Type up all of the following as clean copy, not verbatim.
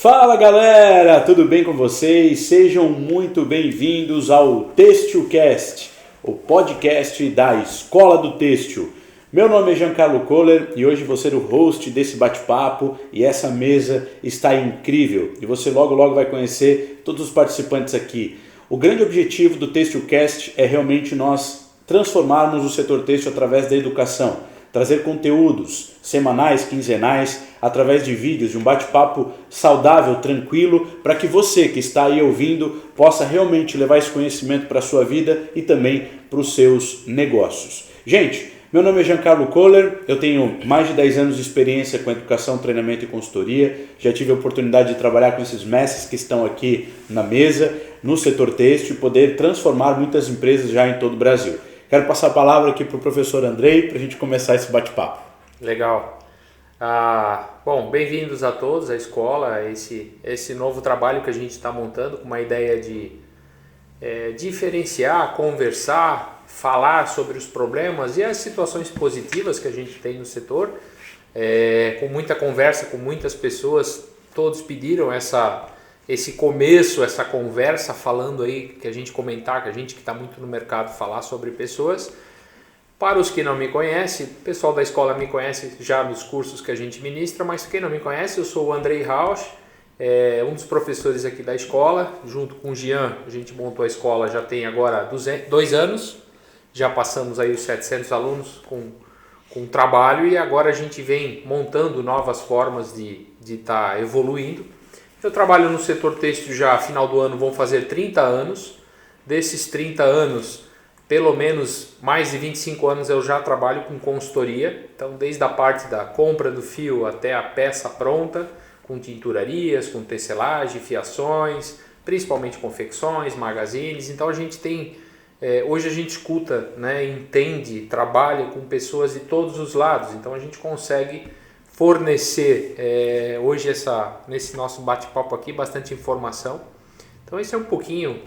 Fala galera, tudo bem com vocês? Sejam muito bem-vindos ao TêxtilCast, o podcast da Escola do Têxtil. Meu nome é Giancarlo Kohler e hoje vou ser o host desse bate-papo e essa mesa está incrível e você logo vai conhecer todos os participantes aqui. O grande objetivo do TêxtilCast é realmente nós transformarmos o setor têxtil através da educação, trazer conteúdos semanais, quinzenais, através de vídeos, de um bate-papo saudável, tranquilo, para que você que está aí ouvindo possa realmente levar esse conhecimento para a sua vida e também para os seus negócios. Gente, meu nome é Giancarlo Kohler, eu tenho mais de 10 anos de experiência com educação, treinamento e consultoria, já tive a oportunidade de trabalhar com esses mestres que estão aqui na mesa, no setor têxtil, e poder transformar muitas empresas já em todo o Brasil. Quero passar a palavra aqui para o professor Andrei para a gente começar esse bate-papo. Legal. Bom, bem-vindos a todos à escola, esse novo trabalho que a gente está montando com uma ideia de diferenciar, conversar, falar sobre os problemas e as situações positivas que a gente tem no setor, com muita conversa com muitas pessoas. Todos pediram esse começo, essa conversa, falando aí, que a gente comentar, que a gente que está muito no mercado falar sobre pessoas. Para os que não me conhecem, o pessoal da escola me conhece já nos cursos que a gente ministra, mas quem não me conhece, eu sou o Andrei Rausch, um dos professores aqui da escola. Junto com o Jean, a gente montou a escola já tem agora 2 anos, já passamos aí os 700 alunos com trabalho e agora a gente vem montando novas formas de estar evoluindo. Eu trabalho no setor têxtil já, final do ano vão fazer 30 anos, desses 30 anos, pelo menos mais de 25 anos eu já trabalho com consultoria, então desde a parte da compra do fio até a peça pronta, com tinturarias, com tecelagem, fiações, principalmente confecções, magazines. Então a gente tem, hoje a gente escuta, entende, trabalha com pessoas de todos os lados, então a gente consegue fornecer hoje nesse nosso bate-papo aqui bastante informação. Então esse é um pouquinho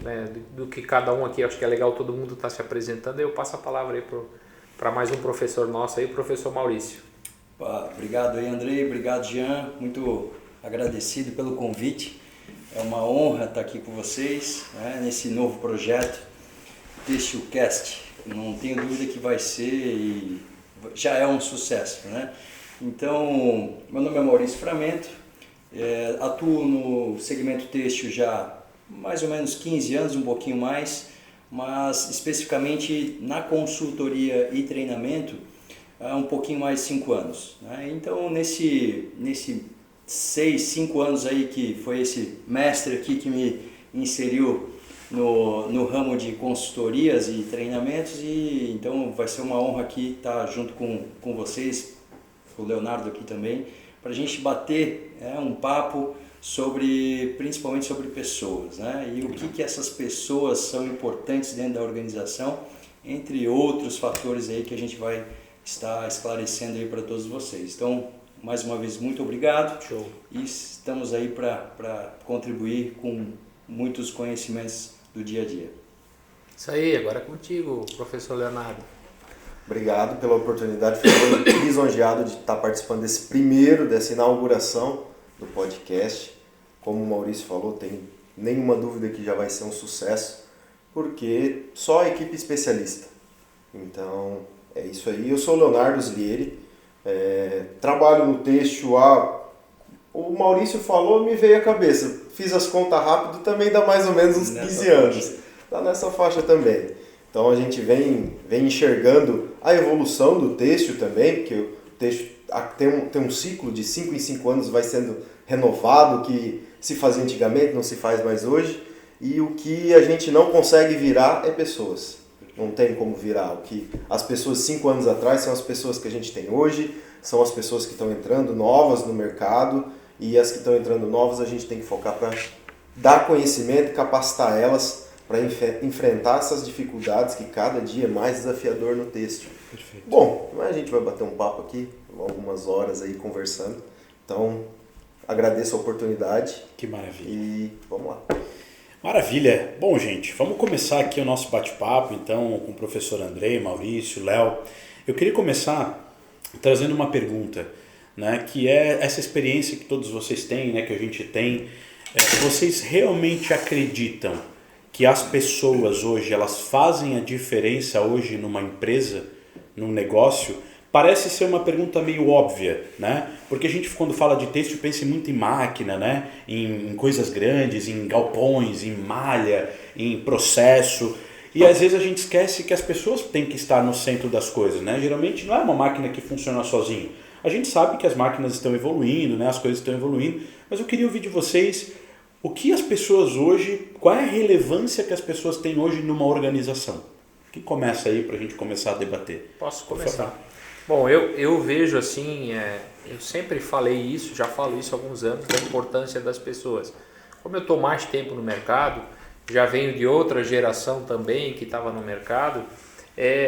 do que cada um aqui, acho que é legal todo mundo estar se apresentando. Eu passo a palavra aí para mais um professor nosso aí, o professor Maurício. Obrigado aí, Andrei, obrigado, Jean, muito agradecido pelo convite. É uma honra estar aqui com vocês, nesse novo projeto TêxtilCast. Não tenho dúvida que vai ser e já é um sucesso, Então, meu nome é Maurício Framento, atuo no segmento têxtil já mais ou menos 15 anos, um pouquinho mais, mas especificamente na consultoria e treinamento há um pouquinho mais de 5 anos. Então, nesse 5 anos aí que foi esse mestre aqui que me inseriu no ramo de consultorias e treinamentos, e então vai ser uma honra aqui estar junto com vocês, o Leonardo aqui também, para a gente bater um papo principalmente sobre pessoas, e o que essas pessoas são importantes dentro da organização, entre outros fatores aí que a gente vai estar esclarecendo aí para todos vocês. Então, mais uma vez, muito obrigado. Show. E estamos aí para contribuir com muitos conhecimentos do dia a dia. Isso aí, agora é contigo, professor Leonardo. Obrigado pela oportunidade, fico lisonjeado de estar participando dessa inauguração do podcast. Como o Maurício falou, tem nenhuma dúvida que já vai ser um sucesso, porque só a equipe especialista. Então, é isso aí. Eu sou o Leonardo Slieri, trabalho no têxtil o Maurício falou, me veio à cabeça. Fiz as contas rápido, também dá mais ou menos uns 15 anos. Está nessa faixa também. Então a gente vem enxergando a evolução do têxtil também, porque o têxtil tem um ciclo de 5 em 5 anos, vai sendo renovado, que se fazia antigamente, não se faz mais hoje, e o que a gente não consegue virar é pessoas. Não tem como virar. O que as pessoas 5 anos atrás são as pessoas que a gente tem hoje, são as pessoas que estão entrando novas no mercado, e as que estão entrando novas a gente tem que focar para dar conhecimento, capacitar elas para enfrentar essas dificuldades que cada dia é mais desafiador no têxtil. Perfeito. Bom, a gente vai bater um papo aqui, algumas horas aí conversando. Então, agradeço a oportunidade. Que maravilha. E vamos lá. Maravilha. Bom, gente, vamos começar aqui o nosso bate-papo, então, com o professor Andrei, Maurício, Léo. Eu queria começar trazendo uma pergunta. né, que é essa experiência que todos vocês têm, né, que a gente tem. Vocês realmente acreditam que as pessoas hoje, elas fazem a diferença hoje numa empresa, num negócio? Parece ser uma pergunta meio óbvia, né? Porque a gente, quando fala de têxtil, pensa muito em máquina, né? Em coisas grandes, em galpões, em malha, em processo. E às vezes a gente esquece que as pessoas têm que estar no centro das coisas, né? Geralmente não é uma máquina que funciona sozinho. A gente sabe que as máquinas estão evoluindo, né? As coisas estão evoluindo, mas eu queria ouvir de vocês o que as pessoas hoje, qual é a relevância que as pessoas têm hoje numa organização? Que começa aí para a gente começar a debater. Posso começar? Bom, eu vejo assim, eu sempre falei isso, já falo isso há alguns anos, da importância das pessoas. Como eu estou mais tempo no mercado, já venho de outra geração também que estava no mercado,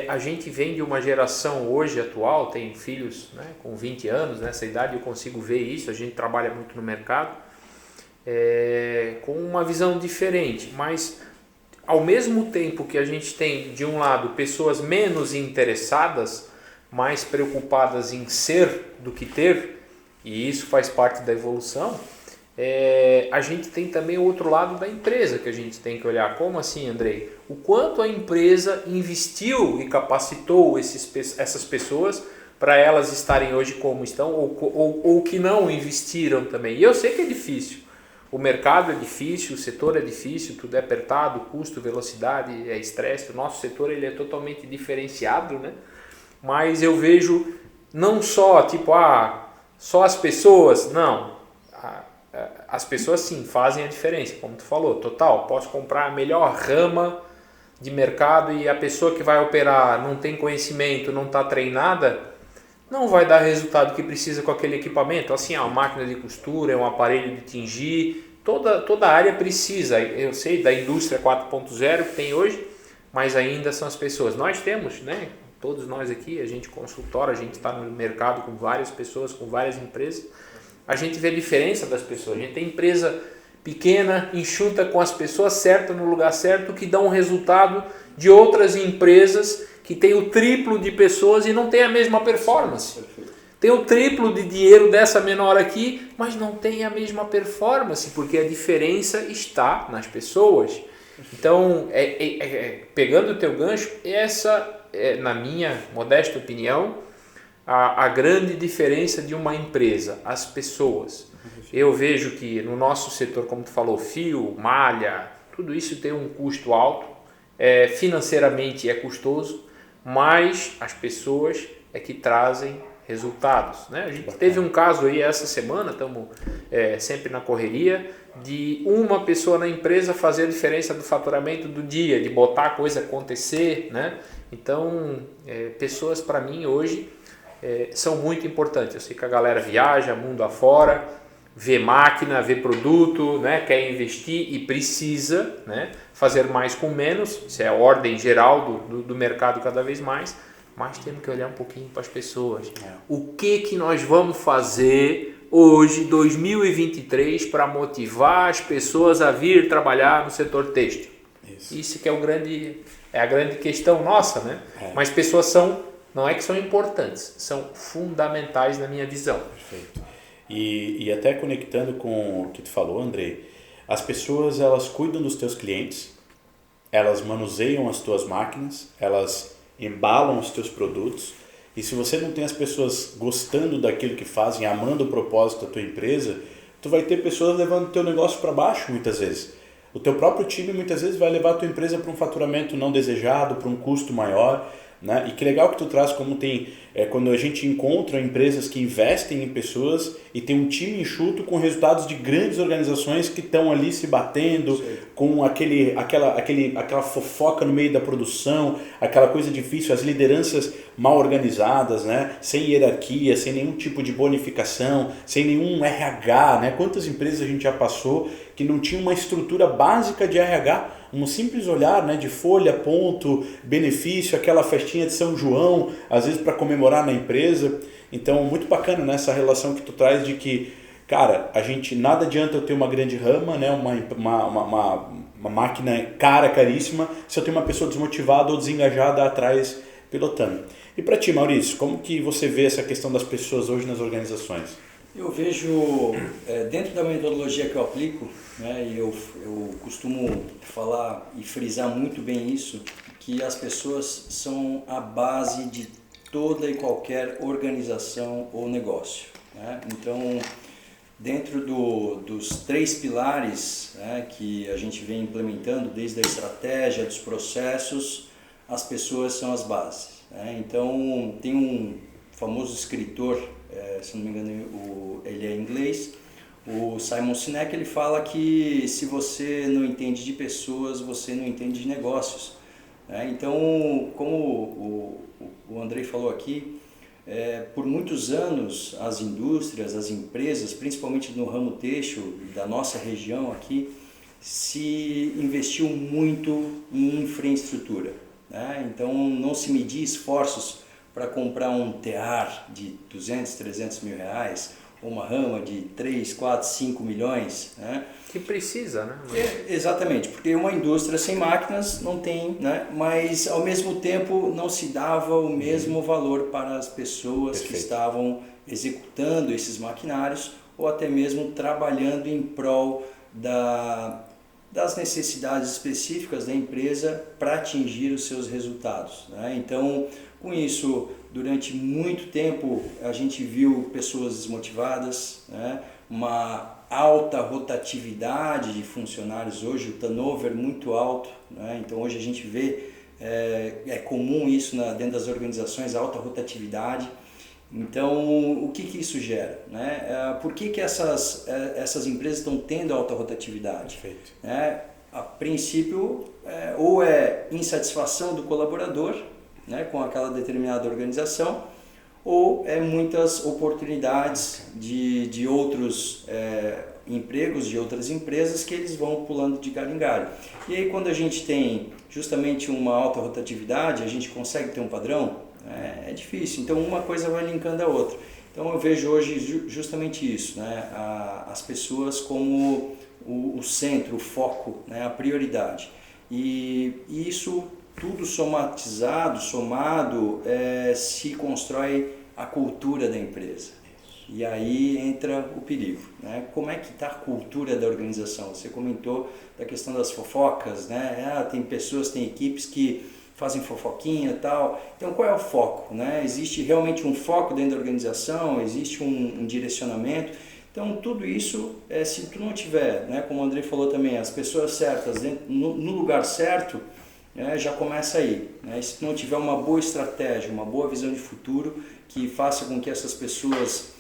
a gente vem de uma geração hoje atual, tem filhos, né, com 20 anos, nessa idade eu consigo ver isso, a gente trabalha muito no mercado, com uma visão diferente, mas ao mesmo tempo que a gente tem de um lado pessoas menos interessadas, mais preocupadas em ser do que ter, e isso faz parte da evolução, a gente tem também o outro lado da empresa que a gente tem que olhar. Como assim, Andrei? O quanto a empresa investiu e capacitou essas pessoas para elas estarem hoje como estão, ou que não investiram também. E eu sei que é difícil. O mercado é difícil, o setor é difícil, tudo é apertado, custo, velocidade, estresse. O nosso setor ele é totalmente diferenciado, né? Mas eu vejo não só tipo, só as pessoas, não. As pessoas sim fazem a diferença, como tu falou, total. Posso comprar a melhor rama de mercado e a pessoa que vai operar não tem conhecimento, não está treinada, não vai dar resultado que precisa com aquele equipamento. Assim, uma máquina de costura, um aparelho de tingir, toda a área precisa. Eu sei da indústria 4.0 que tem hoje, mas ainda são as pessoas. Nós temos, né? Todos nós aqui, a gente consultora, a gente está no mercado com várias pessoas, com várias empresas. A gente vê a diferença das pessoas. A gente tem empresa pequena, enxuta, com as pessoas certas no lugar certo, que dão um resultado de outras empresas que tem o triplo de pessoas e não tem a mesma performance. Tem o triplo de dinheiro dessa menor aqui, mas não tem a mesma performance, porque a diferença está nas pessoas. Então, pegando o teu gancho, essa é, na minha modesta opinião, a grande diferença de uma empresa, as pessoas. Eu vejo que no nosso setor, como tu falou, fio, malha, tudo isso tem um custo alto, financeiramente é custoso, mas as pessoas é que trazem resultados, né? A gente teve um caso aí essa semana, estamos sempre na correria, de uma pessoa na empresa fazer a diferença do faturamento do dia, de botar a coisa acontecer, né? Então, pessoas para mim hoje são muito importantes. Eu sei que a galera viaja mundo afora, vê máquina, vê produto, né? Quer investir e precisa, né? Fazer mais com menos, isso é a ordem geral do mercado cada vez mais, mas temos que olhar um pouquinho para as pessoas. O que nós vamos fazer hoje, 2023, para motivar as pessoas a vir trabalhar no setor têxtil? Isso que é a grande questão nossa, né? Mas pessoas não é que são importantes, são fundamentais na minha visão. Perfeito. E até conectando com o que tu falou, Andrei, as pessoas, elas cuidam dos teus clientes, elas manuseiam as tuas máquinas, elas embalam os teus produtos, e se você não tem as pessoas gostando daquilo que fazem, amando o propósito da tua empresa, tu vai ter pessoas levando o teu negócio para baixo muitas vezes. O teu próprio time muitas vezes vai levar a tua empresa para um faturamento não desejado, para um custo maior, né? E que legal que tu traz como tem, quando a gente encontra empresas que investem em pessoas e tem um time enxuto com resultados de grandes organizações que estão ali se batendo, sim, com aquela fofoca no meio da produção, aquela coisa difícil, as lideranças mal organizadas, né? Sem hierarquia, sem nenhum tipo de bonificação, sem nenhum RH, né? Quantas empresas a gente já passou que não tinha uma estrutura básica de RH, um simples olhar, né, de folha, ponto, benefício, aquela festinha de São João, às vezes para comemorar na empresa. Então, muito bacana, né, essa relação que tu traz de que, cara, nada adianta eu ter uma grande rama, né, uma máquina caríssima, se eu tenho uma pessoa desmotivada ou desengajada atrás pilotando. E para ti, Maurício, como que você vê essa questão das pessoas hoje nas organizações? Eu vejo, dentro da metodologia que eu aplico, né, e eu costumo falar e frisar muito bem isso, que as pessoas são a base de toda e qualquer organização ou negócio, né? Então, dentro dos 3 pilares, né, que a gente vem implementando, desde a estratégia, dos processos, as pessoas são as bases, né? Então, tem um famoso escritor, se não me engano ele é inglês, o Simon Sinek, ele fala que se você não entende de pessoas, você não entende de negócios, né? Então, como o Andrei falou aqui, por muitos anos as indústrias, as empresas, principalmente no ramo têxtil da nossa região aqui, se investiu muito em infraestrutura, né? Então não se media esforços para comprar um tear de 200, 300 mil reais, ou uma rama de 3, 4, 5 milhões, né? Que precisa, né? Exatamente, porque uma indústria sem máquinas não tem, né? Mas ao mesmo tempo não se dava o mesmo valor para as pessoas que estavam executando esses maquinários ou até mesmo trabalhando em prol das necessidades específicas da empresa para atingir os seus resultados, né? Então, com isso, durante muito tempo a gente viu pessoas desmotivadas, né? Uma alta rotatividade de funcionários hoje, o turnover muito alto, né? Então hoje a gente vê, é comum isso dentro das organizações, alta rotatividade. Então o que isso gera, né? Por que essas empresas estão tendo alta rotatividade? Perfeito. A princípio, ou é insatisfação do colaborador, né, com aquela determinada organização, ou muitas oportunidades de outros empregos, de outras empresas que eles vão pulando de galho em galho. E aí quando a gente tem justamente uma alta rotatividade, a gente consegue ter um padrão? É difícil, então uma coisa vai linkando a outra. Então eu vejo hoje justamente isso, né, as pessoas como o centro, o foco, né, a prioridade. E isso tudo somado, se constrói a cultura da empresa. E aí entra o perigo, né? Como é que está a cultura da organização? Você comentou da questão das fofocas, né? Tem pessoas, tem equipes que fazem fofoquinha e tal. Então qual é o foco, né? Existe realmente um foco dentro da organização? Existe um direcionamento? Então tudo isso, se tu não tiver, né, como o Andrei falou também, as pessoas certas no lugar certo, já começa aí, né? E se não tiver uma boa estratégia, uma boa visão de futuro que faça com que essas pessoas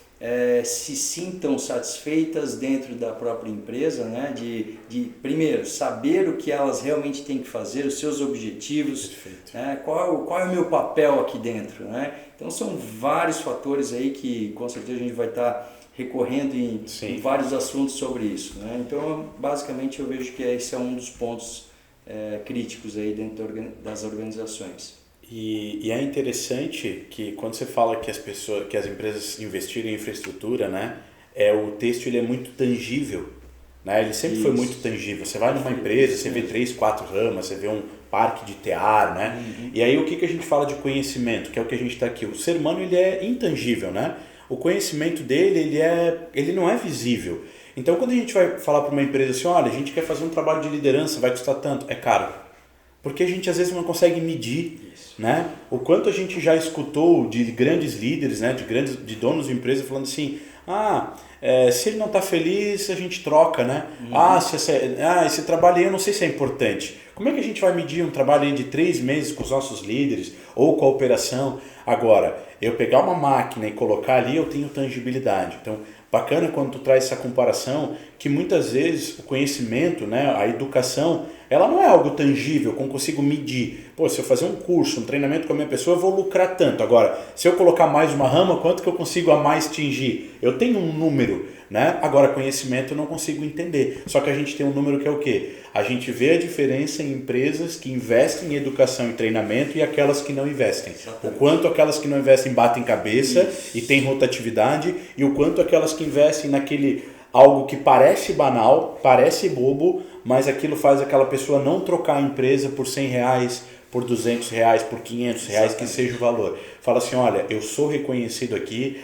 se sintam satisfeitas dentro da própria empresa, né? De primeiro, saber o que elas realmente têm que fazer, os seus objetivos, né? Qual é o meu papel aqui dentro, né? Então são vários fatores aí que com certeza a gente vai estar recorrendo em vários assuntos sobre isso, né? Então basicamente eu vejo que esse é um dos pontos críticos aí dentro das organizações. E é interessante que quando você fala que as empresas investiram em infraestrutura, né, o têxtil ele é muito tangível, né? Ele sempre foi muito tangível. Você vai numa empresa, você vê 3, 4 ramas, você vê um parque de tear, né? E aí o que a gente fala de conhecimento, que é o que a gente está aqui. O ser humano ele é intangível, né? O conhecimento dele ele não é visível. Então quando a gente vai falar para uma empresa assim, olha, a gente quer fazer um trabalho de liderança, vai custar tanto, é caro. Porque a gente às vezes não consegue medir, né? O quanto a gente já escutou de grandes líderes, né? De donos de empresa falando assim, se ele não está feliz, a gente troca, né? Esse trabalho aí eu não sei se é importante. Como é que a gente vai medir um trabalho aí de 3 meses com os nossos líderes ou com a operação? Agora, eu pegar uma máquina e colocar ali, eu tenho tangibilidade. Então, bacana quando tu traz essa comparação, que muitas vezes o conhecimento, né, a educação, ela não é algo tangível, como consigo medir. Se eu fazer um curso, um treinamento com a minha pessoa, eu vou lucrar tanto. Agora, se eu colocar mais uma rama, quanto que eu consigo a mais atingir? Eu tenho um número, né? Agora, conhecimento eu não consigo entender. Só que a gente tem um número que é o quê? A gente vê a diferença em empresas que investem em educação e treinamento e aquelas que não investem. Exatamente. O quanto aquelas que não investem batem cabeça e tem rotatividade, e o quanto aquelas que investem naquele algo que parece banal, parece bobo, mas aquilo faz aquela pessoa não trocar a empresa por R$100, por R$200, por R$500, que seja o valor. Fala assim, olha, eu sou reconhecido aqui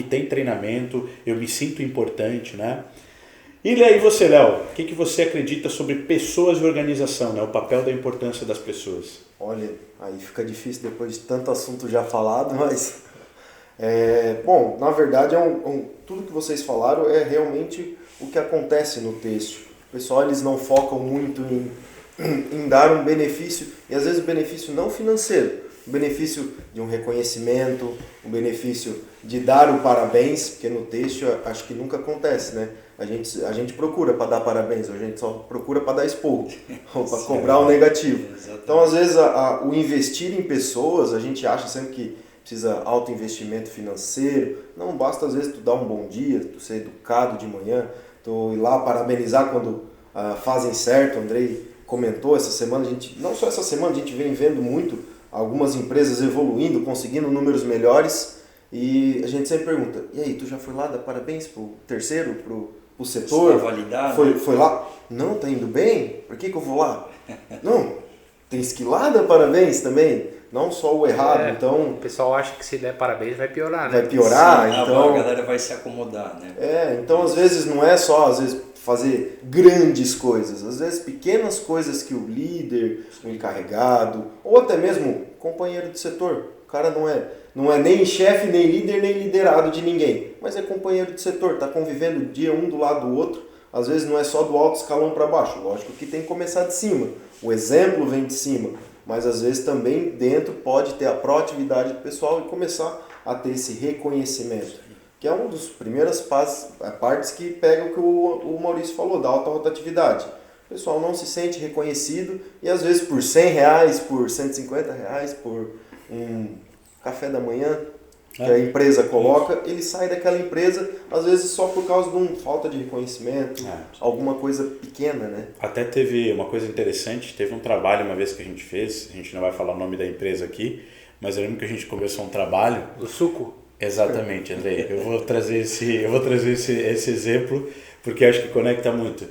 tem treinamento, eu me sinto importante, né? E aí você, Léo, o que você acredita sobre pessoas e organização, né? O papel da importância das pessoas? Olha, aí fica difícil depois de tanto assunto já falado, mas... bom, na verdade, tudo que vocês falaram é realmente o que acontece no texto. O pessoal, eles não focam muito em dar um benefício, e às vezes o benefício não financeiro, o benefício de um reconhecimento, o benefício de dar o parabéns, porque no texto acho que nunca acontece, né? A gente procura para dar parabéns, a gente só procura para dar esporro, ou para cobrar o negativo. Então, às vezes, o investir em pessoas, a gente acha sempre que precisa alto investimento financeiro. Não basta, às vezes, tu dar um bom dia, tu ser educado de manhã, tu ir lá parabenizar quando fazem certo. O Andrei comentou essa semana, não só essa semana, a gente vem vendo muito algumas empresas evoluindo, conseguindo números melhores, e a gente sempre pergunta, e aí, tu já foi lá dar parabéns pro terceiro, pro setor? Validar, foi lá? Não, tá indo bem? Por que eu vou lá? Não, tens que ir lá dar parabéns também, não só o errado. Então, o pessoal acha que se der parabéns vai piorar, né? Vai piorar, sim, então... a galera vai se acomodar, né? Então às vezes não é só, às vezes, fazer grandes coisas, às vezes pequenas coisas que o líder, o encarregado, ou até mesmo o companheiro de setor, o cara não é nem chefe, nem líder, nem liderado de ninguém, mas é companheiro de setor, está convivendo dia um do lado do outro, às vezes não é só do alto escalão para baixo, lógico que tem que começar de cima, o exemplo vem de cima, mas às vezes também dentro pode ter a proatividade do pessoal e começar a ter esse reconhecimento, que é uma das primeiras partes que pega o que o Maurício falou, da alta rotatividade. O pessoal não se sente reconhecido e às vezes por R$100, por R$150, por um café da manhã que a empresa coloca, ele sai daquela empresa, às vezes só por causa de uma falta de reconhecimento, alguma coisa pequena, né? Até teve uma coisa interessante, teve um trabalho uma vez que a gente fez, a gente não vai falar o nome da empresa aqui, mas eu lembro que a gente começou um trabalho... Do suco? Exatamente, Andrei. Eu vou trazer esse exemplo, porque acho que conecta muito.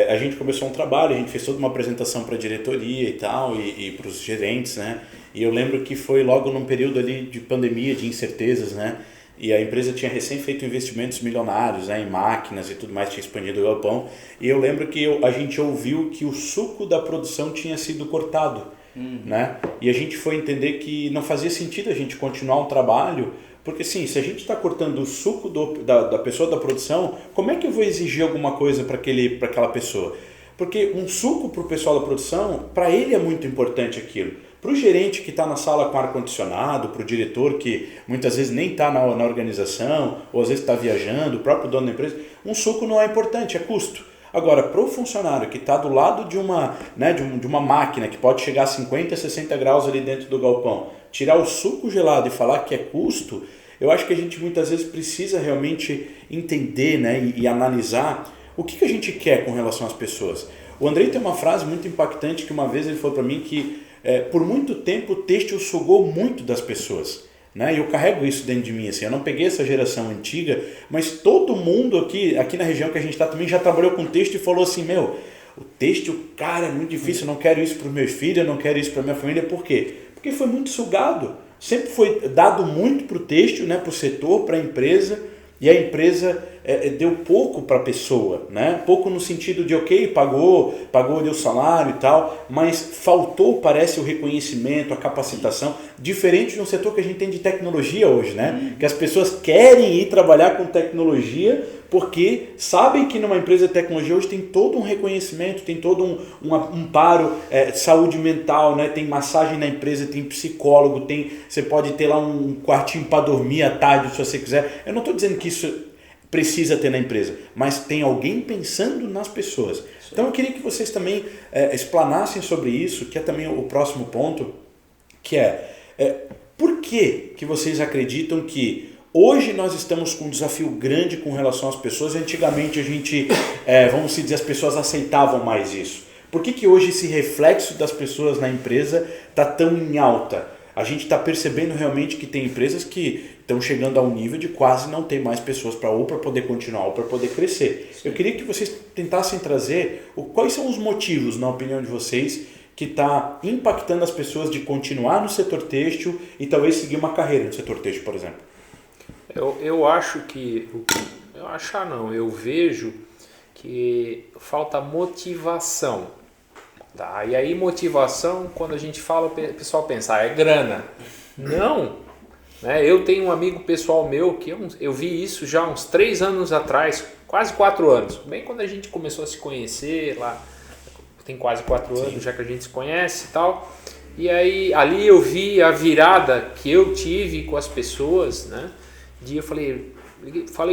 A gente começou um trabalho, a gente fez toda uma apresentação para a diretoria e tal, e para os gerentes, né? E eu lembro que foi logo num período ali de pandemia, de incertezas, né? E a empresa tinha recém feito investimentos milionários, né, em máquinas e tudo mais, tinha expandido o galpão. E eu lembro que a gente ouviu que o suco da produção tinha sido cortado, né? E a gente foi entender que não fazia sentido a gente continuar um trabalho, porque sim, se a gente está cortando o suco da pessoa da produção, como é que eu vou exigir alguma coisa para aquela pessoa? Porque um suco para o pessoal da produção, para ele é muito importante aquilo. Para o gerente que está na sala com ar-condicionado, para o diretor que muitas vezes nem está na organização, ou às vezes está viajando, o próprio dono da empresa, um suco não é importante, é custo. Agora, para o funcionário que está do lado de uma máquina que pode chegar a 50, 60 graus ali dentro do galpão, tirar o suco gelado e falar que é custo, eu acho que a gente muitas vezes precisa realmente entender, né, e analisar o que a gente quer com relação às pessoas. O Andrei tem uma frase muito impactante que uma vez ele falou para mim que por muito tempo o têxtil sugou muito das pessoas. Né? E eu carrego isso dentro de mim, assim, eu não peguei essa geração antiga, mas todo mundo aqui na região que a gente está também já trabalhou com têxtil e falou assim, o têxtil, cara, é muito difícil, eu não quero isso para os meus filhos, eu não quero isso para minha família, por quê? Porque foi muito sugado, sempre foi dado muito para o têxtil, né, para o setor, para a empresa, e a empresa deu pouco para a pessoa, né? Pouco no sentido de, ok, pagou, deu salário e tal, mas faltou, parece, o reconhecimento, a capacitação, diferente de um setor que a gente tem de tecnologia hoje, né? Que as pessoas querem ir trabalhar com tecnologia porque sabem que numa empresa de tecnologia hoje tem todo um reconhecimento, tem todo um amparo, saúde mental, né? Tem massagem na empresa, tem psicólogo, você pode ter lá um quartinho para dormir à tarde se você quiser. Eu não estou dizendo que isso precisa ter na empresa, mas tem alguém pensando nas pessoas. Então eu queria que vocês também explanassem sobre isso, que é também o próximo ponto, que por que vocês acreditam que hoje nós estamos com um desafio grande com relação às pessoas? Antigamente a gente, vamos dizer, as pessoas aceitavam mais isso. Por que hoje esse reflexo das pessoas na empresa está tão em alta? A gente está percebendo realmente que tem empresas que estão chegando a um nível de quase não ter mais pessoas para poder continuar ou para poder crescer. Sim. Eu queria que vocês tentassem trazer quais são os motivos, na opinião de vocês, que está impactando as pessoas de continuar no setor têxtil e talvez seguir uma carreira no setor têxtil, por exemplo? Eu acho que... Eu vejo que falta motivação. Tá? E aí motivação, quando a gente fala, o pessoal pensa, é grana. Não! Né? Eu tenho um amigo pessoal meu que eu vi isso já uns 3 anos atrás, quase 4 anos. Bem quando a gente começou a se conhecer lá, tem quase 4 anos já que a gente se conhece e tal. E aí ali eu vi a virada que eu tive com as pessoas, né? Eu falei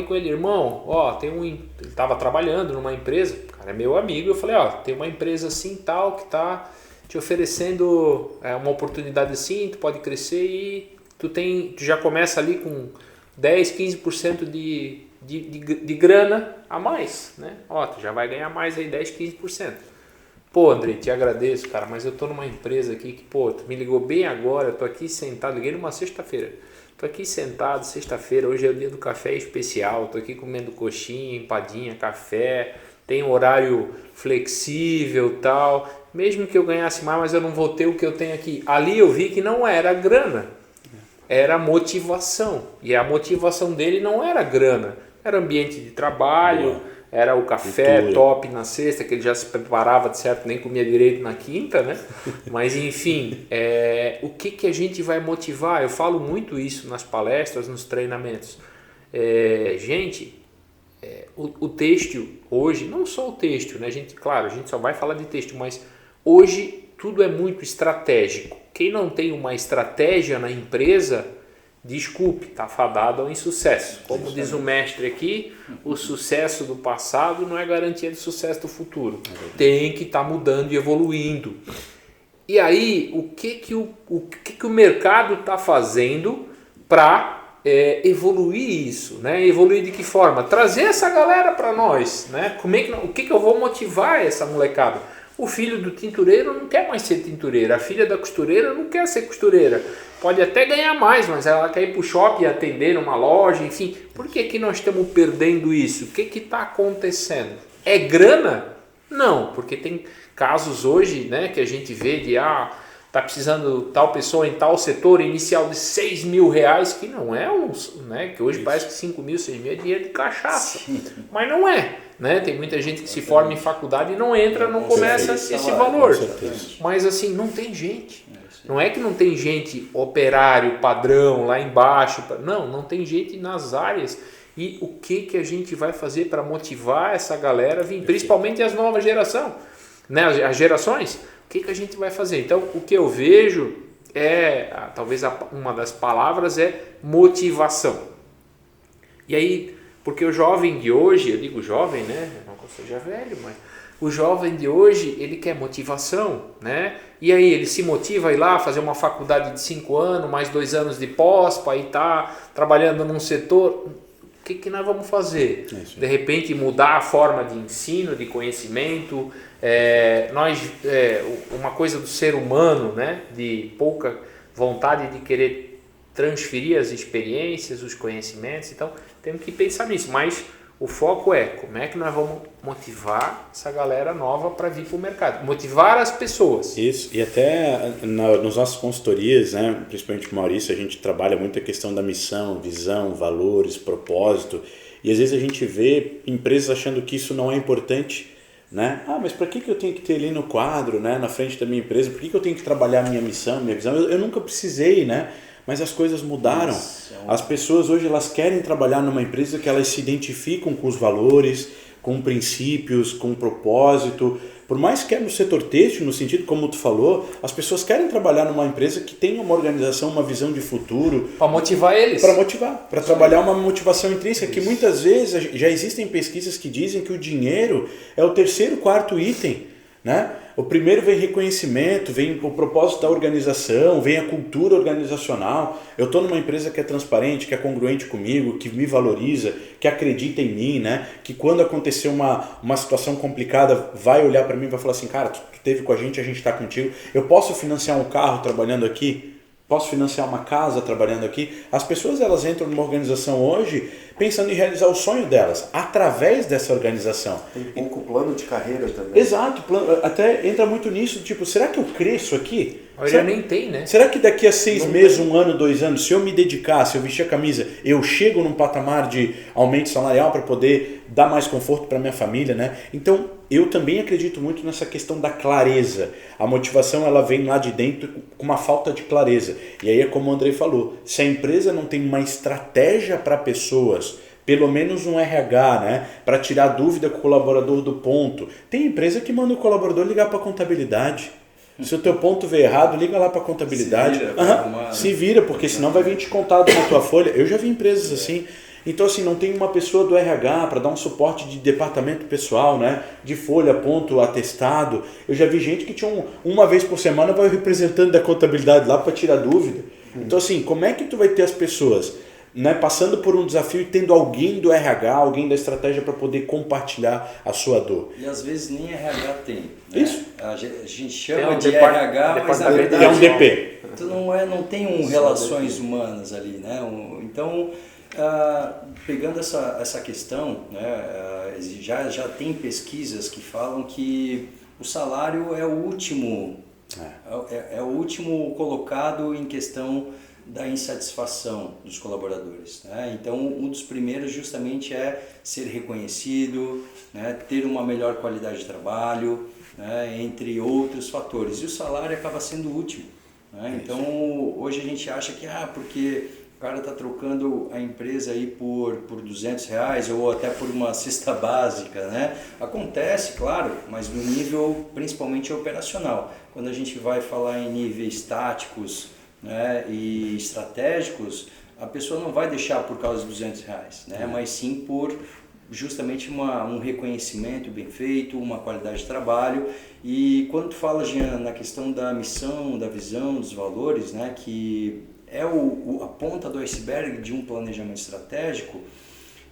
com ele, irmão, ó, ele estava trabalhando numa empresa, o cara é meu amigo, eu falei, ó, tem uma empresa assim tal que tá te oferecendo uma oportunidade assim, tu pode crescer e tu já começa ali com 10, 15% de grana a mais, né? Ó, tu já vai ganhar mais aí 10, 15%. Pô, Andrei, te agradeço, cara, mas eu tô numa empresa aqui que, pô, tu me ligou bem agora, eu tô aqui sentado, liguei numa sexta-feira. Tô aqui sentado, sexta-feira, hoje é o dia do café especial, tô aqui comendo coxinha, empadinha, café, tem horário flexível e tal. Mesmo que eu ganhasse mais, mas eu não vou ter o que eu tenho aqui. Ali eu vi que não era grana, era motivação. E a motivação dele não era grana, era ambiente de trabalho, era o café top na sexta, que ele já se preparava de certo, nem comia direito na quinta, né? Mas enfim, o que a gente vai motivar? Eu falo muito isso nas palestras, nos treinamentos. O têxtil hoje, não só o têxtil, né? Claro, a gente só vai falar de têxtil, mas hoje tudo é muito estratégico. Quem não tem uma estratégia na empresa, desculpe, está fadado ao insucesso. Como diz o mestre aqui, o sucesso do passado não é garantia de sucesso do futuro. Tem que estar mudando e evoluindo. E aí, o que o mercado está fazendo para evoluir isso? Né? Evoluir de que forma? Trazer essa galera para nós. Né? O que eu vou motivar essa molecada? O filho do tintureiro não quer mais ser tintureira. A filha da costureira não quer ser costureira. Pode até ganhar mais, mas ela quer ir para o shopping atender numa loja, enfim. Por que nós estamos perdendo isso? O que está acontecendo? É grana? Não, porque tem casos hoje, né, que a gente vê de tá precisando tal pessoa em tal setor inicial de R$6.000, que não é né, que hoje parece que 5.000, 6.000 é dinheiro de cachaça. Sim. Mas não é. Né? Tem muita gente que se forma em faculdade e não entra, não começa esse valor. Mas assim, não tem gente. Não é que não tem gente operário, padrão, lá embaixo. Não tem gente nas áreas. E o que a gente vai fazer para motivar essa galera a vir? Principalmente as novas gerações. Né? As gerações, o que a gente vai fazer? Então, o que eu vejo talvez uma das palavras é motivação. E aí, porque o jovem de hoje, eu digo jovem, né? Não que eu seja velho, mas o jovem de hoje, ele quer motivação, né? E aí ele se motiva a ir lá fazer uma faculdade de 5 anos, mais 2 anos de pós, para ir estar trabalhando num setor. O que nós vamos fazer? De repente mudar a forma de ensino, de conhecimento. Uma coisa do ser humano, né? De pouca vontade de querer transferir as experiências, os conhecimentos. Então temos que pensar nisso, mas o foco é como é que nós vamos motivar essa galera nova para vir para o mercado, motivar as pessoas. Isso, e até nas nossas consultorias, né, principalmente o Maurício, a gente trabalha muito a questão da missão, visão, valores, propósito, e às vezes a gente vê empresas achando que isso não é importante, né? Mas para que eu tenho que ter ali no quadro, né, na frente da minha empresa, por que eu tenho que trabalhar a minha missão, minha visão? Eu nunca precisei, né? Mas as coisas mudaram. As pessoas hoje elas querem trabalhar numa empresa que elas se identificam com os valores, com princípios, com propósito. Por mais que é no setor têxtil, no sentido como tu falou, as pessoas querem trabalhar numa empresa que tenha uma organização, uma visão de futuro. Para motivar eles. Para motivar, para trabalhar uma motivação intrínseca, que muitas vezes já existem pesquisas que dizem que o dinheiro é o 3º, 4º item, né? O primeiro vem reconhecimento, vem o propósito da organização, vem a cultura organizacional. Eu estou numa empresa que é transparente, que é congruente comigo, que me valoriza, que acredita em mim, né? Que quando acontecer uma situação complicada vai olhar para mim e vai falar assim, cara, tu esteve com a gente está contigo. Eu posso financiar um carro trabalhando aqui? posso financiar uma casa trabalhando aqui. As pessoas elas entram numa organização hoje pensando em realizar o sonho delas através dessa organização. Tem pouco plano de carreira também. Exato, até entra muito nisso, tipo, será que eu cresço aqui? Já nem tem, né? Será que daqui a 6 meses, 1 ano, 2 anos, se eu me dedicar, se eu vestir a camisa, eu chego num patamar de aumento salarial para poder dar mais conforto para minha família, né? Então, eu também acredito muito nessa questão da clareza. A motivação, ela vem lá de dentro com uma falta de clareza. E aí é como o Andrei falou, se a empresa não tem uma estratégia para pessoas, pelo menos um RH, né, para tirar dúvida com o colaborador do ponto. Tem empresa que manda o colaborador ligar para a contabilidade. Se o teu ponto veio errado, liga lá para a contabilidade. Se vira, porque senão vai vir descontado na tua folha. Eu já vi empresas assim. Então, assim, não tem uma pessoa do RH para dar um suporte de departamento pessoal, né? De folha, ponto, atestado. Eu já vi gente que tinha uma vez por semana vai o representante da contabilidade lá para tirar dúvida. Então, assim, como é que tu vai ter as pessoas, né, passando por um desafio e tendo alguém do RH, alguém da estratégia para poder compartilhar a sua dor? E às vezes nem RH tem. Né? Isso. A gente chama de RH, mas na verdade é um DP. Tu não tem relações humanas ali, né? Então, pegando essa questão, né, já tem pesquisas que falam que o salário é o último, é o último colocado em questão da insatisfação dos colaboradores, né? Então, um dos primeiros justamente é ser reconhecido, né, ter uma melhor qualidade de trabalho, né, entre outros fatores. E o salário acaba sendo o último, né? Então, hoje a gente acha que porque o cara está trocando a empresa aí por R$200 ou até por uma cesta básica, né? Acontece, claro, mas no nível principalmente operacional. Quando a gente vai falar em níveis táticos, né, e estratégicos, a pessoa não vai deixar por causa dos R$200, né, mas sim por justamente um reconhecimento bem feito, uma qualidade de trabalho. E quando tu fala, Jean, na questão da missão, da visão, dos valores, né, que é a ponta do iceberg de um planejamento estratégico,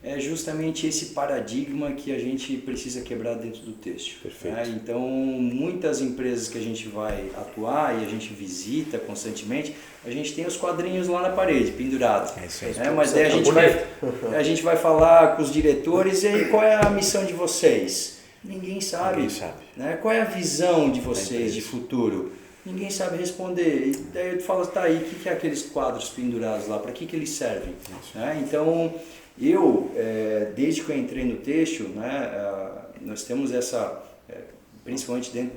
é justamente esse paradigma que a gente precisa quebrar dentro do têxtil. Perfeito. Né? Então, muitas empresas que a gente vai atuar e a gente visita constantemente, a gente tem os quadrinhos lá na parede, pendurados. Mas daí a gente vai falar com os diretores, e aí qual é a missão de vocês? Ninguém sabe. Né? Qual é a visão de vocês de futuro? Ninguém sabe responder. E daí tu fala, tá aí, o que é aqueles quadros pendurados lá? Para que eles servem? Né? Então, desde que eu entrei no têxtil, né, nós temos essa, principalmente dentro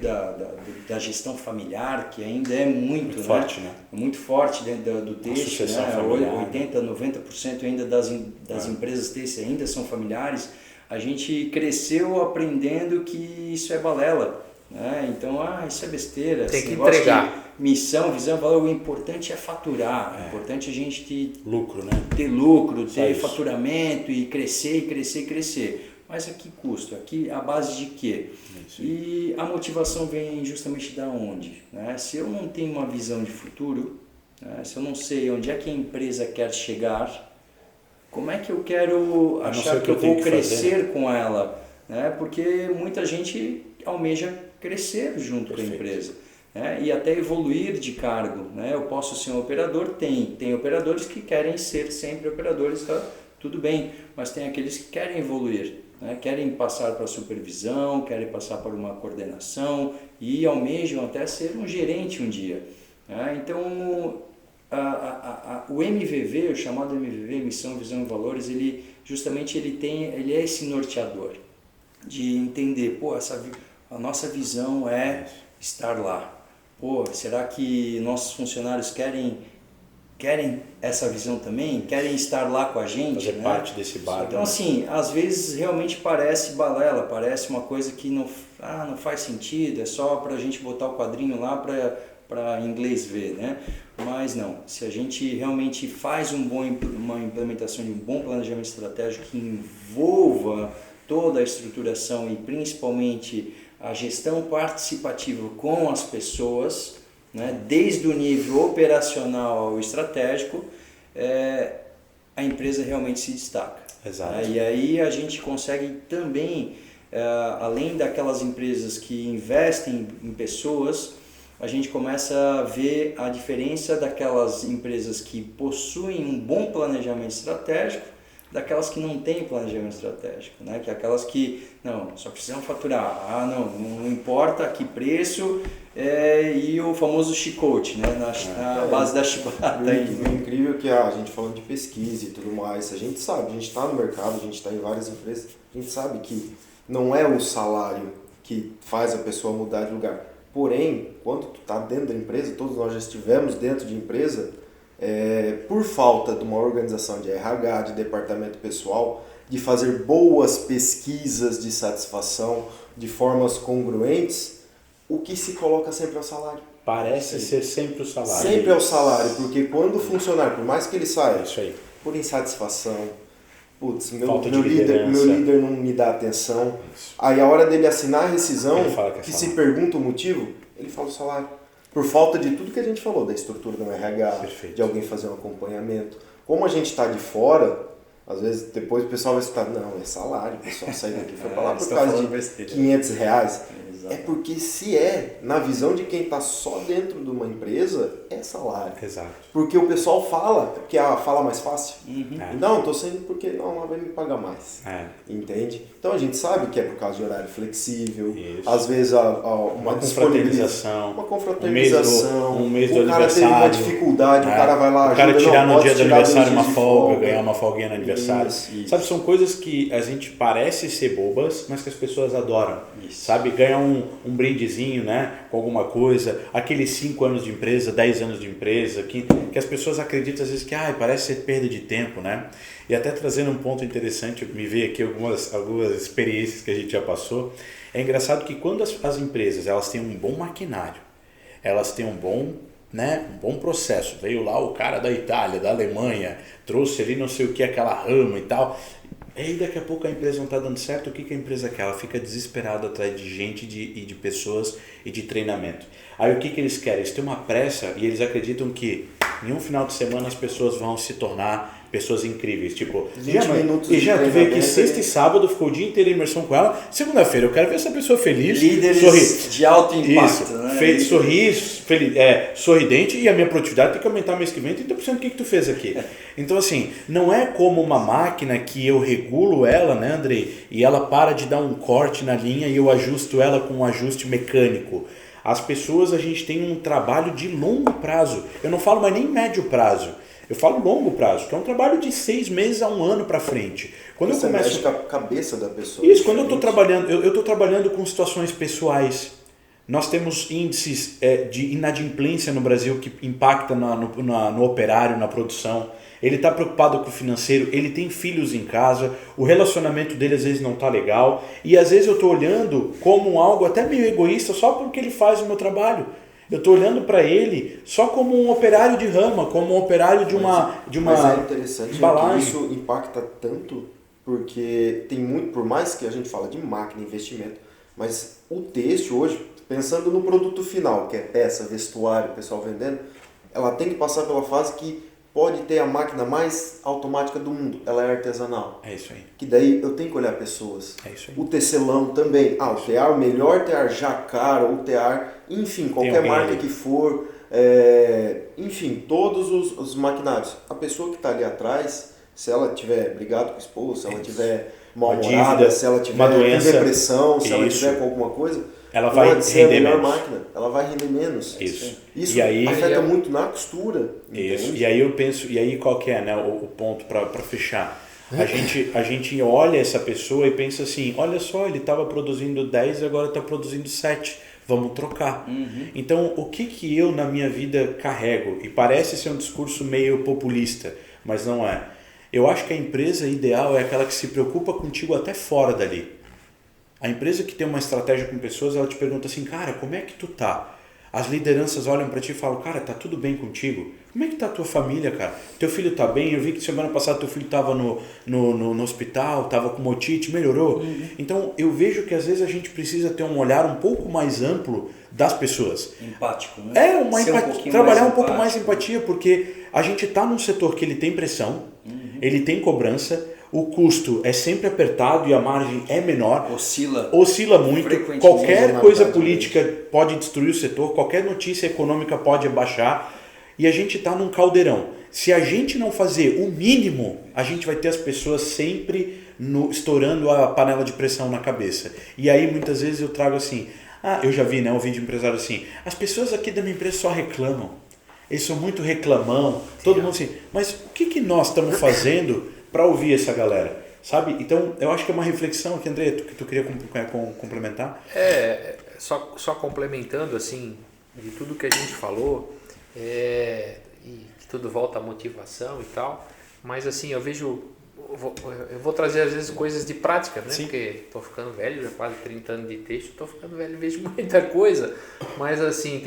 da gestão familiar, que ainda é muito forte, né? Muito forte dentro do têxtil, né? 80%, 90% ainda das empresas têxteis ainda são familiares. A gente cresceu aprendendo que isso é balela, né? Então, isso é besteira. Tem que entregar. Missão, visão, valor, o importante é faturar, o importante é a gente ter lucro, né? Ter lucro, ter faturamento e crescer. Mas a que custo? Aqui a base de quê? E a motivação vem justamente da onde? Né? Se eu não tenho uma visão de futuro, né? Se eu não sei onde é que a empresa quer chegar, como é que eu quero achar que eu vou crescer com ela? Né? Porque muita gente almeja crescer junto com a empresa. E até evoluir de cargo, né? Eu posso ser um operador, tem operadores que querem ser sempre operadores, tá? Tudo bem, mas tem aqueles que querem evoluir, né? Querem passar para a supervisão, querem passar para uma coordenação e almejam até ser um gerente um dia, né? Então, o MVV, o chamado MVV, Missão, Visão e Valores, ele é esse norteador de entender, a nossa visão é estar lá. Será que nossos funcionários querem essa visão também? Querem estar lá com a gente? Fazer parte desse barco. Então, assim, às vezes realmente parece balela, parece uma coisa que não faz sentido, é só para a gente botar o quadrinho lá para inglês ver, né? Mas não, se a gente realmente faz uma implementação de um bom planejamento estratégico que envolva toda a estruturação e principalmente a gestão participativa com as pessoas, né, desde o nível operacional ao estratégico, a empresa realmente se destaca. Exato. E aí a gente consegue também, além daquelas empresas que investem em pessoas, a gente começa a ver a diferença daquelas empresas que possuem um bom planejamento estratégico daquelas que não têm planejamento estratégico, né? Que é aquelas que, não, só precisam faturar, não importa que preço, e o famoso chicote, né? Na base da chibata. O incrível é que a gente falando de pesquisa e tudo mais, a gente sabe, a gente está no mercado, a gente está em várias empresas, a gente sabe que não é o salário que faz a pessoa mudar de lugar. Porém, quando tu está dentro da empresa, todos nós já estivemos dentro de empresa, por falta de uma organização de RH, de departamento pessoal, de fazer boas pesquisas de satisfação de formas congruentes, o que se coloca sempre é o salário. Parece ser sempre o salário. Sempre é o salário, porque quando o funcionário, por mais que ele saia Isso aí. por insatisfação, putz, meu liderança. meu líder não me dá atenção, aí a hora dele assinar a rescisão, Ele fala que é que salário. se pergunta o motivo, ele fala o salário. Por falta de tudo que a gente falou, da estrutura do RH, Perfeito. de alguém fazer um acompanhamento. Como a gente está de fora, às vezes depois o pessoal vai escutar, não, é salário, o pessoal sai daqui foi para lá por causa de R$500. É porque se na visão de quem está só dentro de uma empresa, é salário. Exato. Porque o pessoal fala, porque fala mais fácil. É. Não, estou saindo porque não, ela vai me pagar mais. Entende? Então a gente sabe que é por causa de horário flexível, Isso. às vezes uma confraternização. Uma confraternização. Um mês do o cara aniversário. teve uma dificuldade, o cara vai lá, o cara ajuda, tirar não, no dia pode do tirar aniversário 2 uma dias de folga, ganhar uma folguinha no aniversário. Isso. Sabe, são coisas que a gente parece ser bobas, mas que as pessoas adoram. Isso. Sabe, ganhar um brindezinho, né, com alguma coisa, aqueles 5 anos de empresa, 10 anos de empresa, que as pessoas acreditam às vezes que parece ser perda de tempo, né? E até trazendo um ponto interessante, me veio aqui algumas experiências que a gente já passou. É engraçado que quando as empresas elas têm um bom maquinário, elas têm um bom processo. Veio lá o cara da Itália, da Alemanha, trouxe ali não sei o que, aquela rama e tal. E aí daqui a pouco a empresa não está dando certo, o que a empresa quer? Ela fica desesperada atrás de gente e de pessoas e de treinamento. Aí o que eles querem? Eles têm uma pressa e eles acreditam que em um final de semana as pessoas vão se tornar pessoas incríveis. Tipo, 20 minutos e de já tu veio aqui treinamento, sexta e sábado, ficou o dia inteiro em imersão com ela. Segunda-feira eu quero ver essa pessoa feliz, Líderes de alto impacto, isso, né? Sorridente, e a minha produtividade tem que aumentar mês que vem 30%. O que tu fez aqui? Então assim, não é como uma máquina que eu regulo ela, né, Andrei, e ela para de dar um corte na linha e eu ajusto ela com um ajuste mecânico. As pessoas, a gente tem um trabalho de longo prazo. Eu não falo mais nem médio prazo. Eu falo longo prazo, que é um trabalho de 6 meses a 1 ano para frente. Quando Você eu começo mexe com a cabeça da pessoa. Isso, quando eu estou trabalhando, eu estou trabalhando com situações pessoais. Nós temos índices de inadimplência no Brasil que impacta no operário, na produção. Ele está preocupado com o financeiro, ele tem filhos em casa, o relacionamento dele às vezes não está legal. E às vezes eu estou olhando como algo até meio egoísta só porque ele faz o meu trabalho. Eu estou olhando para ele só como um operário de rama, como um operário de uma Mas é interessante embalagem. que isso impacta tanto, porque tem muito, por mais que a gente fala de máquina, investimento, mas o têxtil hoje, pensando no produto final, que é peça, vestuário, pessoal vendendo, ela tem que passar pela fase que pode ter a máquina mais automática do mundo, ela é artesanal. É isso aí. Que daí eu tenho que olhar pessoas. É isso aí. O tecelão também. O tear, o melhor tear Jacquard ou tear, enfim, qualquer marca ali que for, enfim, todos os maquinários. A pessoa que está ali atrás, se ela tiver brigado com o esposo, se ela tiver mal-humorada, se ela tiver com depressão, se ela tiver com alguma coisa, ela vai pode ser a render melhor menos. máquina, ela vai render menos. Isso. Isso E aí, afeta muito na costura. Isso. Entende? E aí eu penso, e aí qual que é, né, o ponto para fechar? A gente olha essa pessoa e pensa assim, olha só, ele estava produzindo 10 e agora está produzindo 7. Vamos trocar. Então, o que eu na minha vida carrego? E parece ser um discurso meio populista, mas não é. Eu acho que a empresa ideal é aquela que se preocupa contigo até fora dali. A empresa que tem uma estratégia com pessoas, ela te pergunta assim, cara, como é que tu tá? As lideranças olham para ti e falam, cara, tá tudo bem contigo? Como é que tá a tua família, cara? Teu filho tá bem? Eu vi que semana passada teu filho tava no hospital, tava com otite, melhorou? Então, eu vejo que às vezes a gente precisa ter um olhar um pouco mais amplo das pessoas. Empático, né? Uma empatia, trabalhar um pouco mais empatia, porque a gente tá num setor que ele tem pressão, ele tem cobrança, o custo é sempre apertado e a margem é menor. Oscila muito. Qualquer coisa política pode destruir o setor, qualquer notícia econômica pode abaixar e a gente está num caldeirão. Se a gente não fazer o mínimo, a gente vai ter as pessoas sempre estourando a panela de pressão na cabeça. E aí muitas vezes eu trago assim, eu já vi, um vídeo de empresário assim, as pessoas aqui da minha empresa só reclamam, eles são muito reclamão, todo mundo assim, mas o que nós estamos fazendo para ouvir essa galera? Sabe? Então eu acho que é uma reflexão aqui, André, que tu queria complementar? Só complementando assim, de tudo que a gente falou, e que tudo volta à motivação e tal, mas assim, eu vou trazer às vezes coisas de prática, né? Sim. Porque estou ficando velho, já quase 30 anos de texto, estou ficando velho, vejo muita coisa, mas assim,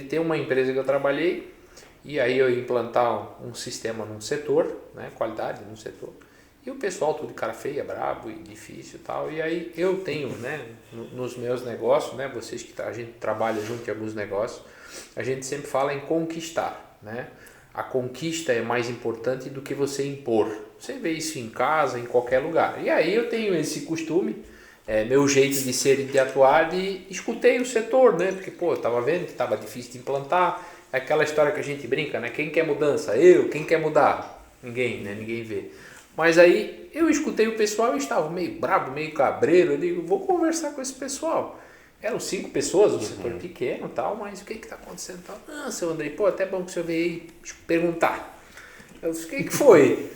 tem uma empresa que eu trabalhei e aí eu ia implantar um sistema num setor, né? Qualidade num setor, e o pessoal tudo de cara feia, brabo e difícil e tal, e aí eu tenho, né, nos meus negócios, né, vocês que a gente trabalha junto em alguns negócios, a gente sempre fala em conquistar, né? A conquista é mais importante do que você impor. Você vê isso em casa, em qualquer lugar. E aí eu tenho esse costume, meu jeito de ser e de atuar, de escutei o setor, né? Porque, eu estava vendo que estava difícil de implantar. É aquela história que a gente brinca, né? Quem quer mudança? Eu. Quem quer mudar? Ninguém, né? Ninguém vê. Mas aí eu escutei o pessoal e estava meio brabo, meio cabreiro. Eu digo, vou conversar com esse pessoal. Eram 5 pessoas, um setor pequeno e tal, mas o que está acontecendo? Tal? Seu Andrei, até bom que o senhor veio aí perguntar. Eu disse, o que foi?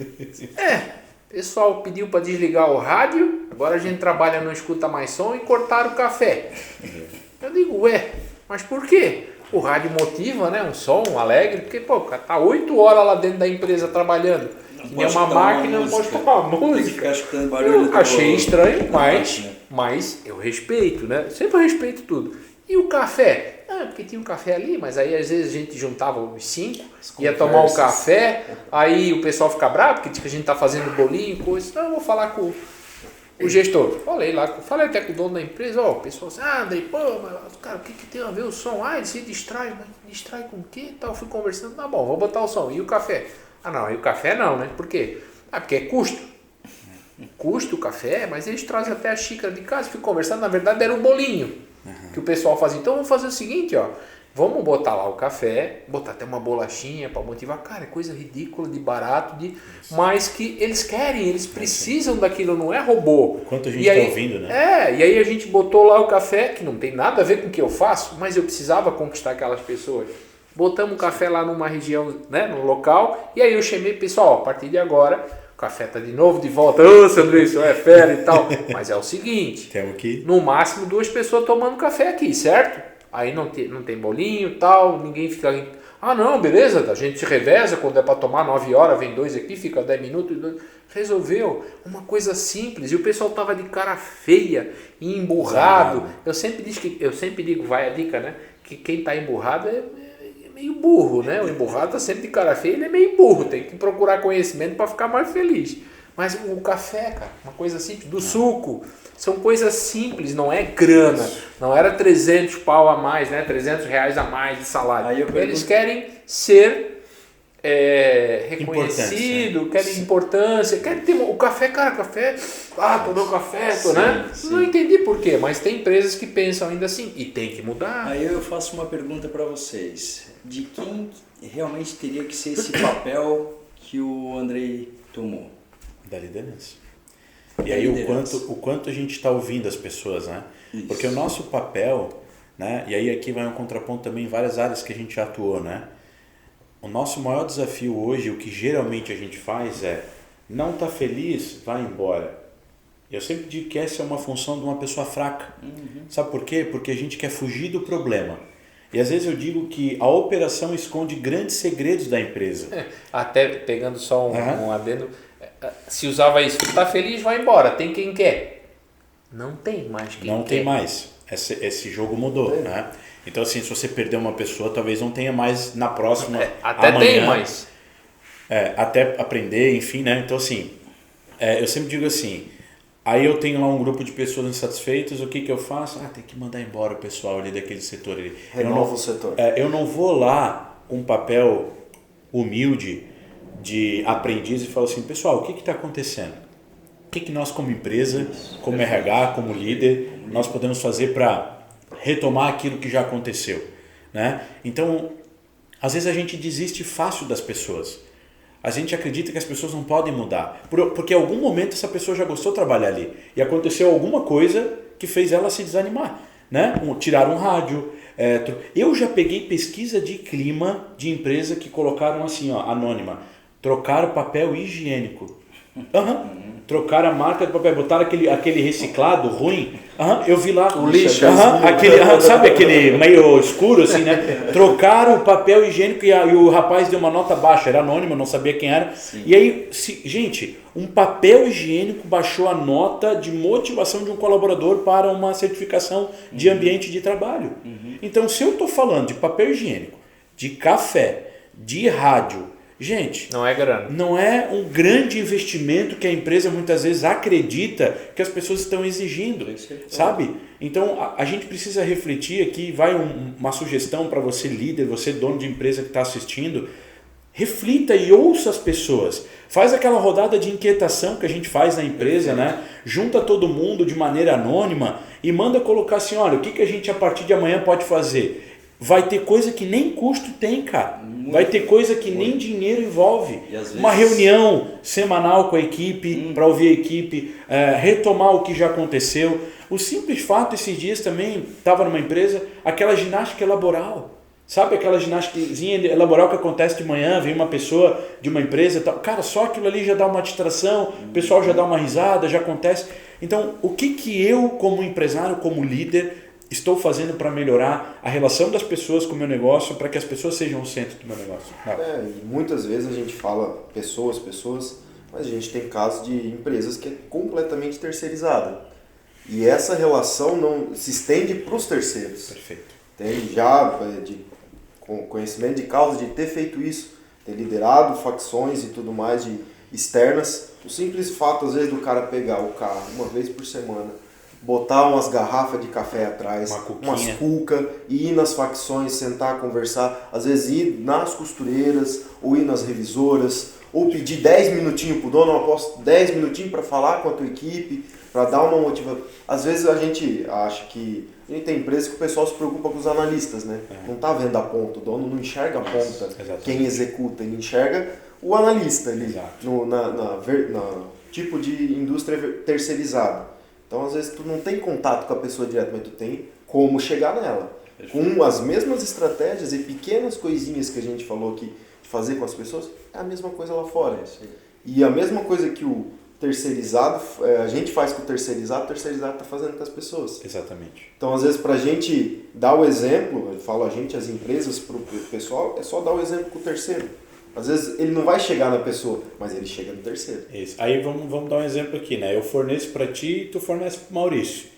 O pessoal pediu para desligar o rádio, agora a gente trabalha, não escuta mais som e cortaram o café. Eu digo, mas por quê? O rádio motiva, né? Um som alegre, porque, o cara tá 8 horas lá dentro da empresa trabalhando. E é uma máquina, não pode tocar música. Eu achei estranho, mas eu respeito, né? Sempre respeito tudo. E o café? Porque tinha um café ali, mas aí às vezes a gente juntava os 5, ia tomar um café, aí o pessoal fica bravo, porque a gente tá fazendo bolinho, coisa. Então eu vou falar com o gestor. Falei até com o dono da empresa, o pessoal assim, Andrei, mas cara, o que tem a ver o som? Ele se distrai, mas distrai com o quê? Tal, fui conversando, tá bom, vou botar o som. E o café? Não, aí o café não, né? Por quê? Porque é custo. Custa o café, mas eles trazem até a xícara de casa. Fui conversando, na verdade era um bolinho que o pessoal fazia. Então vamos fazer o seguinte, vamos botar lá o café, botar até uma bolachinha para motivar. Cara, é coisa ridícula, de barato, mas que eles querem, eles precisam daquilo, não é robô. Quanto a gente está ouvindo, né? E aí a gente botou lá o café, que não tem nada a ver com o que eu faço, mas eu precisava conquistar aquelas pessoas. Botamos o café lá numa região, né, no local, e aí eu chamei, pessoal, a partir de agora, o café tá de novo de volta, seu André, isso é fera e tal, mas é o seguinte, no máximo 2 pessoas tomando café aqui, certo? Aí não tem bolinho e tal, ninguém fica, não, beleza, a gente se reveza, quando é para tomar 9 horas, vem 2 aqui, fica 10 minutos, resolveu, uma coisa simples, e o pessoal tava de cara feia e emburrado, eu sempre digo, vai a dica, né, que quem tá emburrado é meio burro, né? O emburrado tá sempre de cara feia, ele é meio burro, tem que procurar conhecimento para ficar mais feliz. Mas o café, cara, uma coisa simples, do suco, são coisas simples, não é grana, não era 300 pau a mais, né? 300 reais a mais de salário. Eles querem ser reconhecido, querem importância, querem ter o café, cara, tomei um café, né? Sim. Não entendi por quê, mas tem empresas que pensam ainda assim e tem que mudar. Aí eu faço uma pergunta para vocês, de quem realmente teria que ser esse papel que o Andrei tomou? Da liderança. E aí o quanto a gente está ouvindo as pessoas, né? Isso. Porque o nosso papel, né? E aí aqui vai um contraponto também em várias áreas que a gente já atuou, né? O nosso maior desafio hoje, o que geralmente a gente faz é, não está feliz, vai embora. Eu sempre digo que essa é uma função de uma pessoa fraca. Sabe por quê? Porque a gente quer fugir do problema. E às vezes eu digo que a operação esconde grandes segredos da empresa. Até pegando só um adendo, se usava isso, está feliz, vai embora, tem quem quer. Não tem mais quem quer. Não tem mais. Esse jogo mudou, né? Então, assim, se você perder uma pessoa, talvez não tenha mais na próxima. Até amanhã, tem mais. Até aprender, enfim, né? Então, assim, eu sempre digo assim, aí eu tenho lá um grupo de pessoas insatisfeitas, o que eu faço? Tem que mandar embora o pessoal ali daquele setor ali. Renova o setor. Eu não vou lá com um papel humilde de aprendiz e falo assim, pessoal, o que está acontecendo? que nós como empresa, como RH, como líder, nós podemos fazer para retomar aquilo que já aconteceu, né? Então, às vezes a gente desiste fácil das pessoas. A gente acredita que as pessoas não podem mudar, porque em algum momento essa pessoa já gostou de trabalhar ali e aconteceu alguma coisa que fez ela se desanimar, né? Tiraram um rádio. Eu já peguei pesquisa de clima de empresa que colocaram assim, ó, anônima, trocaram papel higiênico. Trocaram a marca do papel, botaram aquele reciclado ruim. Eu vi lá o lixo. Sabe aquele meio escuro assim, né? Trocaram o papel higiênico e o rapaz deu uma nota baixa, era anônimo, não sabia quem era. Sim. E aí, gente, um papel higiênico baixou a nota de motivação de um colaborador para uma certificação de ambiente de trabalho. Então, se eu estou falando de papel higiênico, de café, de rádio, gente, não é grana. Não é um grande investimento que a empresa muitas vezes acredita que as pessoas estão exigindo, sabe? Então a gente precisa refletir aqui, vai uma sugestão para você líder, você dono de empresa que está assistindo, reflita e ouça as pessoas. Faz aquela rodada de inquietação que a gente faz na empresa, né? Junta todo mundo de maneira anônima e manda colocar assim, olha, o que a gente a partir de amanhã pode fazer? Vai ter coisa que nem custo tem, cara. Vai ter coisa que nem dinheiro envolve. Uma reunião semanal com a equipe, para ouvir a equipe, retomar o que já aconteceu. O simples fato, esses dias também, estava numa empresa, aquela ginástica laboral. Sabe aquela ginástica laboral que acontece de manhã, vem uma pessoa de uma empresa e tal. Cara, só aquilo ali já dá uma distração, o pessoal já dá uma risada, já acontece. Então, o que eu, como empresário, como líder, estou fazendo para melhorar a relação das pessoas com o meu negócio, para que as pessoas sejam o centro do meu negócio? E muitas vezes a gente fala pessoas, mas a gente tem casos de empresas que é completamente terceirizada. E essa relação não se estende para os terceiros. Perfeito. Tem já com conhecimento de causa de ter feito isso, ter liderado facções e tudo mais de externas. O simples fato, às vezes, do cara pegar o carro uma vez por semana, botar umas garrafas de café atrás, umas cuca, e ir nas facções, sentar, conversar, às vezes ir nas costureiras, ou ir nas revisoras, ou pedir 10 minutinhos pro dono, eu aposto 10 minutinhos para falar com a tua equipe, para dar uma motivação. Às vezes a gente acha que a gente tem empresas que o pessoal se preocupa com os analistas, né? Não tá vendo a ponta, o dono não enxerga a ponta, quem executa, ele enxerga o analista ali, na tipo de indústria terceirizada. Então, às vezes, tu não tem contato com a pessoa direto, mas tu tem como chegar nela. Com as mesmas estratégias e pequenas coisinhas que a gente falou aqui de fazer com as pessoas, é a mesma coisa lá fora. E a mesma coisa que o terceirizado, a gente faz com o terceirizado está fazendo com as pessoas. Exatamente. Então, às vezes, para a gente dar o exemplo, eu falo a gente, as empresas, para o pessoal, é só dar o exemplo com o terceiro. Às vezes ele não vai chegar na pessoa, mas ele chega no terceiro. Isso. Aí vamos dar um exemplo aqui, né? Eu forneço para ti e tu fornece para o Maurício.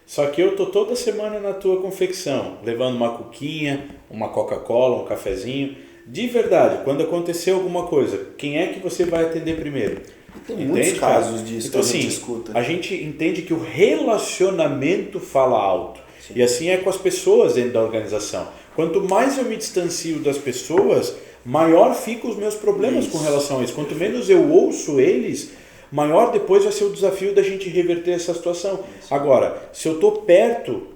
Só que eu tô toda semana na tua confecção, levando uma cuquinha, uma Coca-Cola, um cafezinho. De verdade, quando acontecer alguma coisa, quem é que você vai atender primeiro? Tem muitos casos disso então, que a gente assim, escuta. A gente entende que o relacionamento fala alto. Sim. E assim é com as pessoas dentro da organização. Quanto mais eu me distancio das pessoas, maior ficam os meus problemas com relação a isso. Quanto menos eu ouço eles, maior depois vai ser o desafio da gente reverter essa situação. Agora, se eu estou perto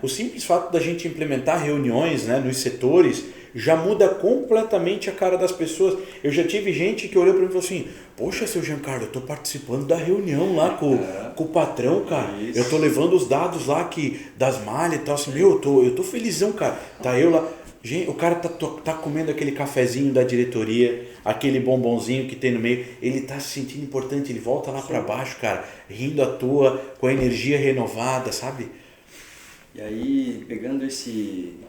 o simples fato da gente implementar reuniões, né, nos setores, já muda completamente a cara das pessoas. Eu já tive gente que olhou para mim e falou assim, poxa, seu Giancarlo, eu estou participando da reunião lá com o patrão, cara. Eu estou levando os dados lá das malhas e tal, assim, eu tô felizão, cara. Tá eu lá. Gente, o cara tá comendo aquele cafezinho da diretoria, aquele bombonzinho que tem no meio, ele tá se sentindo importante, ele volta lá para baixo, cara, rindo à toa, com a energia renovada, sabe? E aí, pegando esse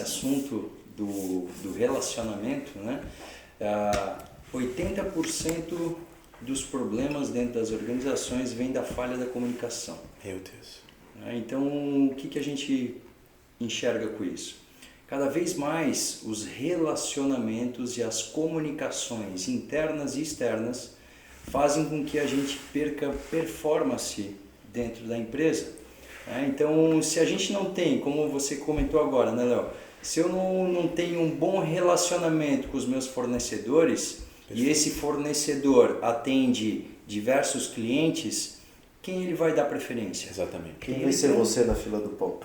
assunto do relacionamento, né? 80% dos problemas dentro das organizações vem da falha da comunicação. Meu Deus. Então, o que a gente enxerga com isso? Cada vez mais os relacionamentos e as comunicações internas e externas fazem com que a gente perca performance dentro da empresa. Então, se a gente não tem, como você comentou agora, né, Léo? Se eu não tenho um bom relacionamento com os meus fornecedores e esse fornecedor atende diversos clientes, quem ele vai dar preferência? Exatamente. Quem vai ser você na fila do pão?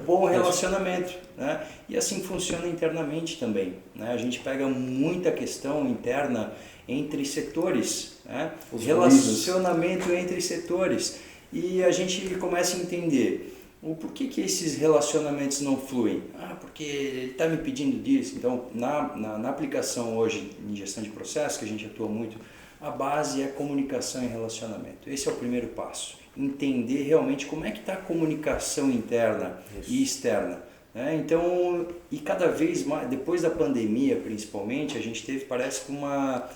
Bom relacionamento, né? E assim funciona internamente também, né? A gente pega muita questão interna entre setores, né? Relacionamento entre setores, e a gente começa a entender o porquê que esses relacionamentos não fluem. Porque ele está me pedindo disso. Então, na aplicação hoje em gestão de processo, que a gente atua muito, a base é comunicação e relacionamento. Esse é o primeiro passo. Entender realmente como é que está a comunicação interna e externa. Né? Então, e cada vez mais, depois da pandemia principalmente, a gente teve, parece que uma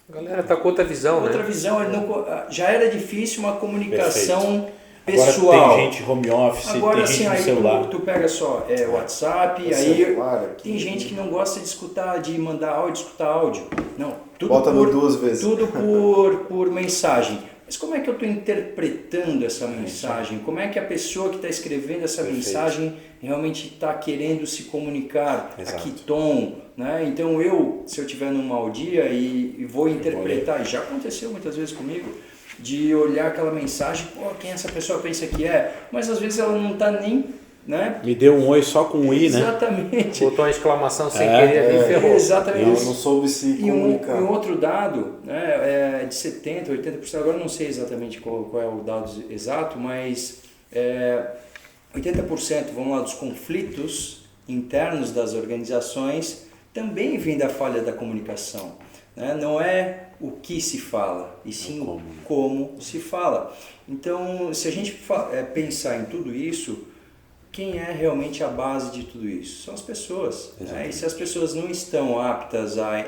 A galera está com outra visão, outra né? visão. Já era difícil uma comunicação Agora pessoal. tem gente home office, Agora, tem assim, gente no aí celular. tu pega só WhatsApp, tem gente que não gosta de escutar, de mandar áudio, escutar áudio. Não, tudo Bota no 2 vezes. Tudo por mensagem. Mas como é que eu estou interpretando essa mensagem? Como é que a pessoa que está escrevendo essa mensagem realmente está querendo se comunicar? Exato. A que tom? Né? Então se eu estiver num mau dia e vou interpretar, e já aconteceu muitas vezes comigo, de olhar aquela mensagem, quem essa pessoa pensa que é? Mas às vezes ela não está nem... Né? Me deu um oi só com um i, né? Exatamente. Botou uma exclamação sem querer ali e ferrou. Exatamente. Ela não soube se comunicar. E um outro dado, né, é de 70%, 80%, agora não sei exatamente qual é o dado exato, mas 80%, vamos lá, dos conflitos internos das organizações também vem da falha da comunicação. Né? Não é o que se fala, e sim o como se fala. Então, se a gente pensar em tudo isso, quem é realmente a base de tudo isso? São as pessoas. Né? E se as pessoas não estão aptas a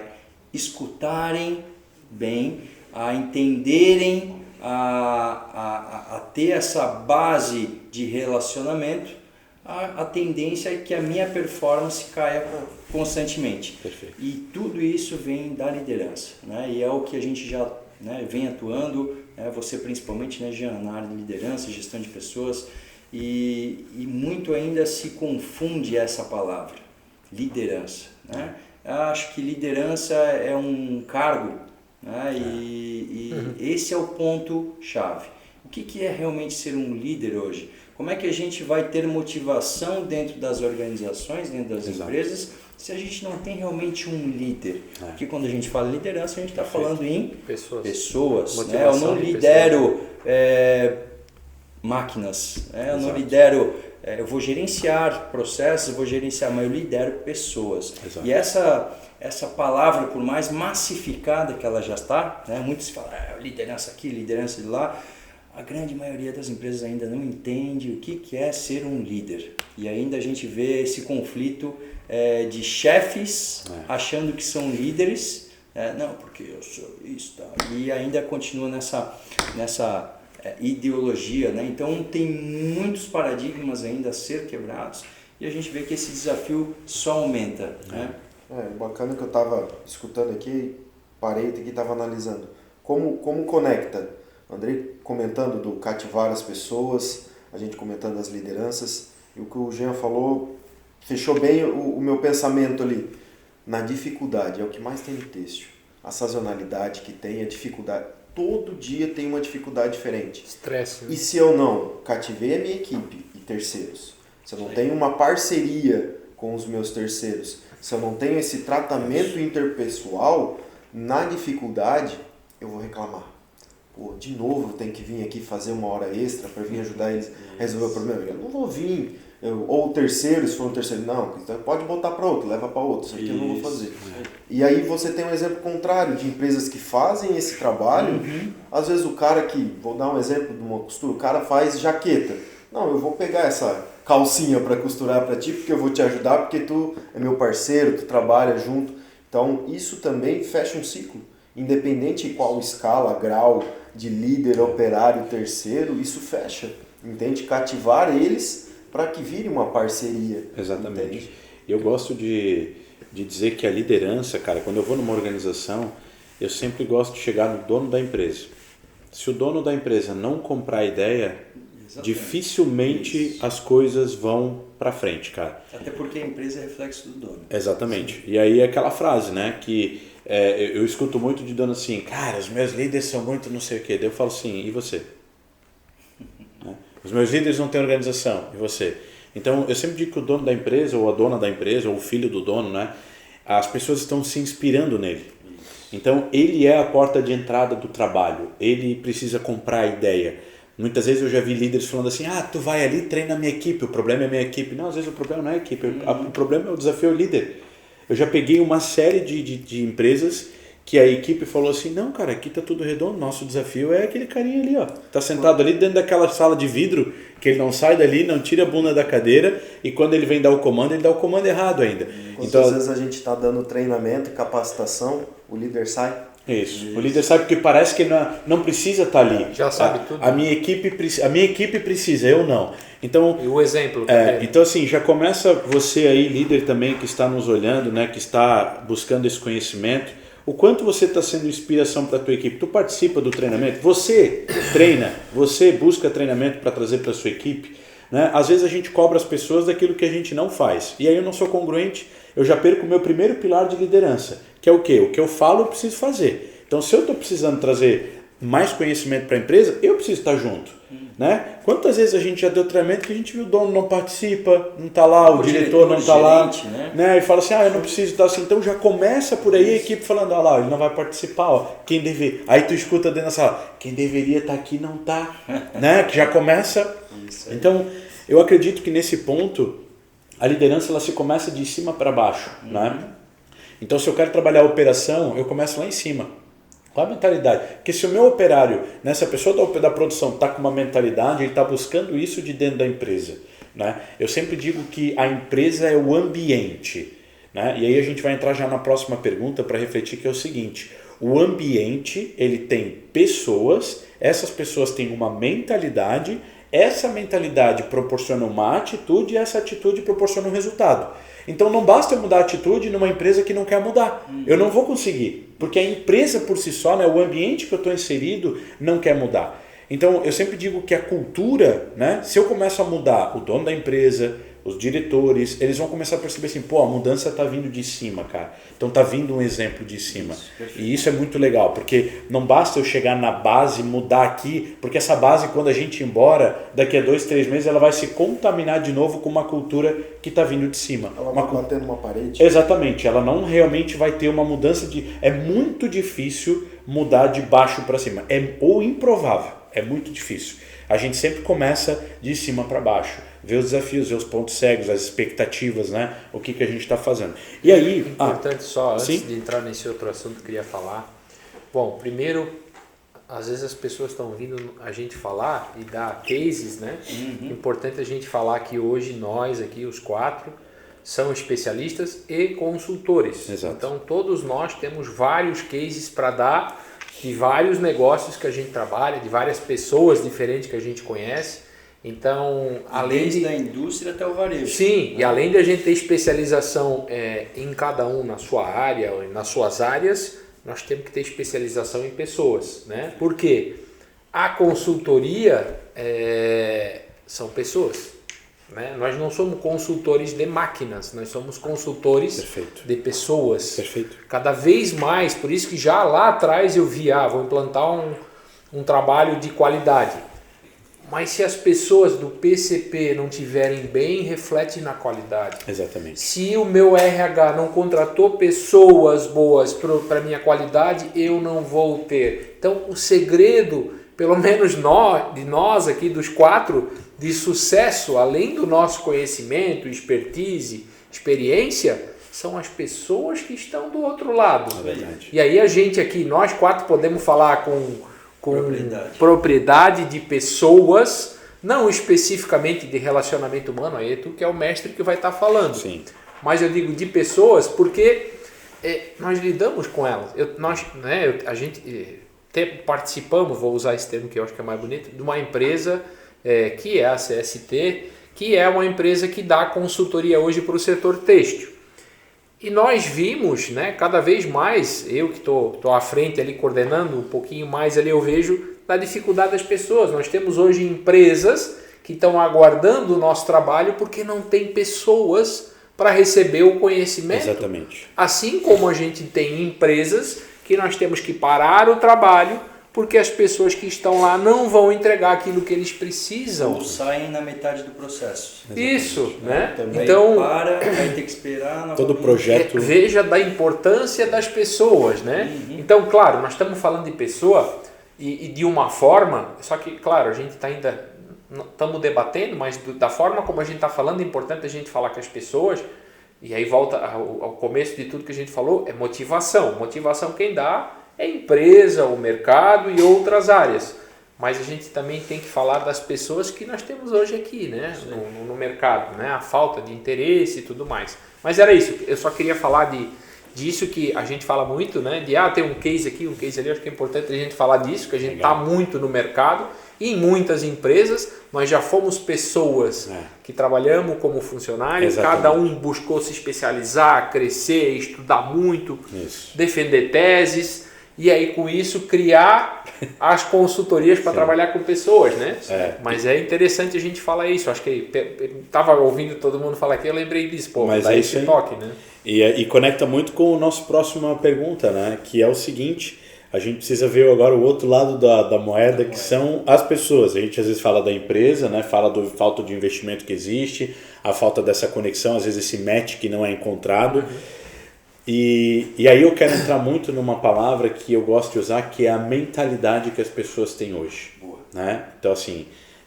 escutarem bem, a entenderem, a ter essa base de relacionamento, a tendência é que a minha performance caia constantemente. Perfeito. E tudo isso vem da liderança. Né? E é o que a gente já vem atuando, você principalmente, né, Jean, na área de liderança, gestão de pessoas. E muito ainda se confunde essa palavra, liderança. Né? Eu acho que liderança é um cargo, né? E esse é o ponto-chave. O que é realmente ser um líder hoje? Como é que a gente vai ter motivação dentro das organizações, dentro das empresas, se a gente não tem realmente um líder? Porque quando a gente fala em liderança, a gente está falando em pessoas. Né? Eu não lidero... máquinas, eu não lidero, eu vou gerenciar processos, eu vou gerenciar, mas eu lidero pessoas. Exato. E essa palavra, por mais massificada que ela já está, né, muitos falam, liderança aqui, liderança de lá, a grande maioria das empresas ainda não entende o que é ser um líder. E ainda a gente vê esse conflito de chefes achando que são líderes, não, porque eu sou isso, tá? E ainda continua nessa ideologia, né? Então tem muitos paradigmas ainda a ser quebrados e a gente vê que esse desafio só aumenta, né? Bacana que eu estava escutando aqui, parei aqui e estava analisando como conecta. Andrei comentando do cativar as pessoas, a gente comentando as lideranças, e o que o Jean falou fechou bem o meu pensamento ali. Na dificuldade, é o que mais tem no texto. A sazonalidade que tem, a dificuldade. Todo dia tem uma dificuldade diferente. Estresse. Né? E se eu não cativei a minha equipe e terceiros, se eu não tenho uma parceria com os meus terceiros, se eu não tenho esse tratamento interpessoal, na dificuldade eu vou reclamar. De novo eu tenho que vir aqui fazer uma hora extra para vir ajudar eles a resolver o problema. Eu não vou vir. Ou o terceiro, se for um terceiro, não, então pode botar para outro, leva para outro, isso aqui eu não vou fazer. E aí você tem um exemplo contrário de empresas que fazem esse trabalho. Às vezes o cara que, vou dar um exemplo de uma costura, o cara faz jaqueta. Não, eu vou pegar essa calcinha para costurar para ti, porque eu vou te ajudar, porque tu é meu parceiro, tu trabalha junto. Então isso também fecha um ciclo. Independente de qual escala, grau de líder, operário, terceiro, isso fecha. Entende? Cativar eles para que vire uma parceria. Exatamente. Entende? Eu gosto de dizer que a liderança, cara, quando eu vou numa organização, eu sempre gosto de chegar no dono da empresa. Se o dono da empresa não comprar a ideia, dificilmente as coisas vão para frente, cara. Até porque a empresa é reflexo do dono. Exatamente. E aí é aquela frase, né, que eu escuto muito de dono assim, cara, os meus líderes são muito não sei o quê. Daí eu falo assim, e você? Os meus líderes não têm organização, e você? Então, eu sempre digo que o dono da empresa, ou a dona da empresa, ou o filho do dono, né? As pessoas estão se inspirando nele. Então, ele é a porta de entrada do trabalho. Ele precisa comprar a ideia. Muitas vezes eu já vi líderes falando assim, tu vai ali, treina a minha equipe, o problema é a minha equipe. Não, às vezes o problema não é a equipe, o problema é o desafio ao líder. Eu já peguei uma série de empresas que a equipe falou assim, não, cara, aqui tá tudo redondo, nosso desafio é aquele carinha ali, ó. Tá sentado ali dentro daquela sala de vidro, que ele não sai dali, não tira a bunda da cadeira, e quando ele vem dar o comando, ele dá o comando errado ainda. Então, às vezes a gente está dando treinamento, capacitação, o líder sai. Isso. O líder sabe porque parece que ele não precisa estar ali. Já sabe tudo. A minha equipe precisa, eu não. Então, e o exemplo. Então assim, já começa você aí, líder também, que está nos olhando, né, que está buscando esse conhecimento. O quanto você está sendo inspiração para a tua equipe? Tu participa do treinamento? Você treina? Você busca treinamento para trazer para a sua equipe? Né? Às vezes a gente cobra as pessoas daquilo que a gente não faz. E aí eu não sou congruente, eu já perco o meu primeiro pilar de liderança, que é o quê? O que eu falo eu preciso fazer. Então se eu estou precisando trazer mais conhecimento para a empresa, eu preciso estar junto. Né? Quantas vezes a gente já deu treinamento que a gente viu o dono não participa, não está lá, o diretor não está lá, né? E fala assim, eu não preciso estar assim. Então já começa por aí a equipe falando, lá, ele não vai participar, ó. Quem deve... Aí tu escuta dentro da sala, quem deveria estar aqui não está, né? Que já começa. Então eu acredito que nesse ponto a liderança ela se começa de cima para baixo, né? Então se eu quero trabalhar a operação, eu começo lá em cima. Qual a mentalidade? Porque se o meu operário, né, se a pessoa da produção está com uma mentalidade, ele está buscando isso de dentro da empresa. Né? Eu sempre digo que a empresa é o ambiente. Né? E aí a gente vai entrar já na próxima pergunta para refletir, que é o seguinte. O ambiente, ele tem pessoas, essas pessoas têm uma mentalidade, essa mentalidade proporciona uma atitude e essa atitude proporciona um resultado. Então não basta eu mudar a atitude numa empresa que não quer mudar. Eu não vou conseguir, porque a empresa por si só, né, o ambiente que eu estou inserido não quer mudar. Então eu sempre digo que a cultura, né, se eu começo a mudar o dono da empresa, os diretores, eles vão começar a perceber assim, a mudança está vindo de cima, cara. Então está vindo um exemplo de cima. E isso é muito legal, porque não basta eu chegar na base, mudar aqui, porque essa base, quando a gente ir embora, daqui a 2, 3 meses, ela vai se contaminar de novo com uma cultura que está vindo de cima. Ela vai bater numa parede. Exatamente, ela não realmente vai ter uma mudança de... É muito difícil mudar de baixo para cima, ou improvável, é muito difícil. A gente sempre começa de cima para baixo, ver os desafios, ver os pontos cegos, as expectativas, né? O que a gente está fazendo. E aí... Importante só, antes de entrar nesse outro assunto que eu queria falar. Bom, primeiro, às vezes as pessoas estão ouvindo a gente falar e dar cases, né? Importante a gente falar que hoje nós aqui, os 4, são especialistas e consultores. Exato. Então todos nós temos vários cases para dar de vários negócios que a gente trabalha, de várias pessoas diferentes que a gente conhece. Então, desde a indústria até o varejo. Sim, e além de a gente ter especialização em cada um na sua área, ou nas suas áreas, nós temos que ter especialização em pessoas. Né? Por quê? A consultoria são pessoas. Né? Nós não somos consultores de máquinas, nós somos consultores de pessoas. Perfeito. Cada vez mais, por isso que já lá atrás eu vi, vou implantar um trabalho de qualidade. Mas se as pessoas do PCP não estiverem bem, reflete na qualidade. Exatamente. Se o meu RH não contratou pessoas boas para a minha qualidade, eu não vou ter. Então o segredo, pelo menos nós aqui dos 4, de sucesso, além do nosso conhecimento, expertise, experiência, são as pessoas que estão do outro lado. É verdade. E aí a gente aqui, nós 4 podemos falar com propriedade de pessoas, não especificamente de relacionamento humano, aí é tu que é o mestre que vai estar falando. Sim. Mas eu digo de pessoas porque nós lidamos com elas. A gente participamos, vou usar esse termo que eu acho que é mais bonito, de uma empresa que é a CST, que é uma empresa que dá consultoria hoje para o setor têxtil. E nós vimos, né, cada vez mais, eu que estou à frente ali coordenando um pouquinho mais ali, eu vejo da dificuldade das pessoas. Nós temos hoje empresas que estão aguardando o nosso trabalho porque não tem pessoas para receber o conhecimento. Exatamente. Assim como a gente tem empresas que nós temos que parar o trabalho porque as pessoas que estão lá não vão entregar aquilo que eles precisam. Ou saem na metade do processo. Isso, né? Também Então, vai ter que esperar novamente. Todo projeto... veja da importância das pessoas, né? Então, claro, nós estamos falando de pessoa e de uma forma, só que, claro, a gente está ainda, estamos debatendo, mas da forma como a gente está falando, é importante a gente falar com as pessoas, e aí volta ao começo de tudo que a gente falou, é motivação. Motivação quem dá é a empresa, o mercado e outras áreas. Mas a gente também tem que falar das pessoas que nós temos hoje aqui, né? No mercado, né? A falta de interesse e tudo mais. Mas era isso, eu só queria falar disso que a gente fala muito, né? De tem um case aqui, um case ali, acho que é importante a gente falar disso, que a gente está muito no mercado e em muitas empresas nós já fomos pessoas que trabalhamos como funcionários, cada um buscou se especializar, crescer, estudar muito, defender teses. E aí, com isso, criar as consultorias para trabalhar com pessoas, né? Mas é interessante a gente falar isso. Acho que estava ouvindo todo mundo falar aqui, eu lembrei disso. Pô, mas dá esse toque, né? E conecta muito com a nossa próxima pergunta, né? Que é o seguinte, a gente precisa ver agora o outro lado da moeda, que são as pessoas. A gente às vezes fala da empresa, né? Fala da falta de investimento que existe, a falta dessa conexão, às vezes esse match que não é encontrado. E aí eu quero entrar muito numa palavra que eu gosto de usar, que é a mentalidade que as pessoas têm hoje. Né? Então, assim,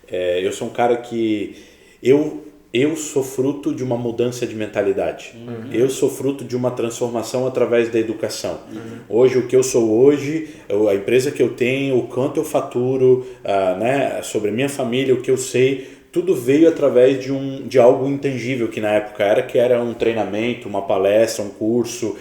eu sou um cara que... Eu sou fruto de uma mudança de mentalidade. Eu sou fruto de uma transformação através da educação. Hoje, o que eu sou hoje, a empresa que eu tenho, o quanto eu faturo, né, sobre a minha família, o que eu sei... Tudo veio através de algo intangível que na época era um treinamento, uma palestra, um curso,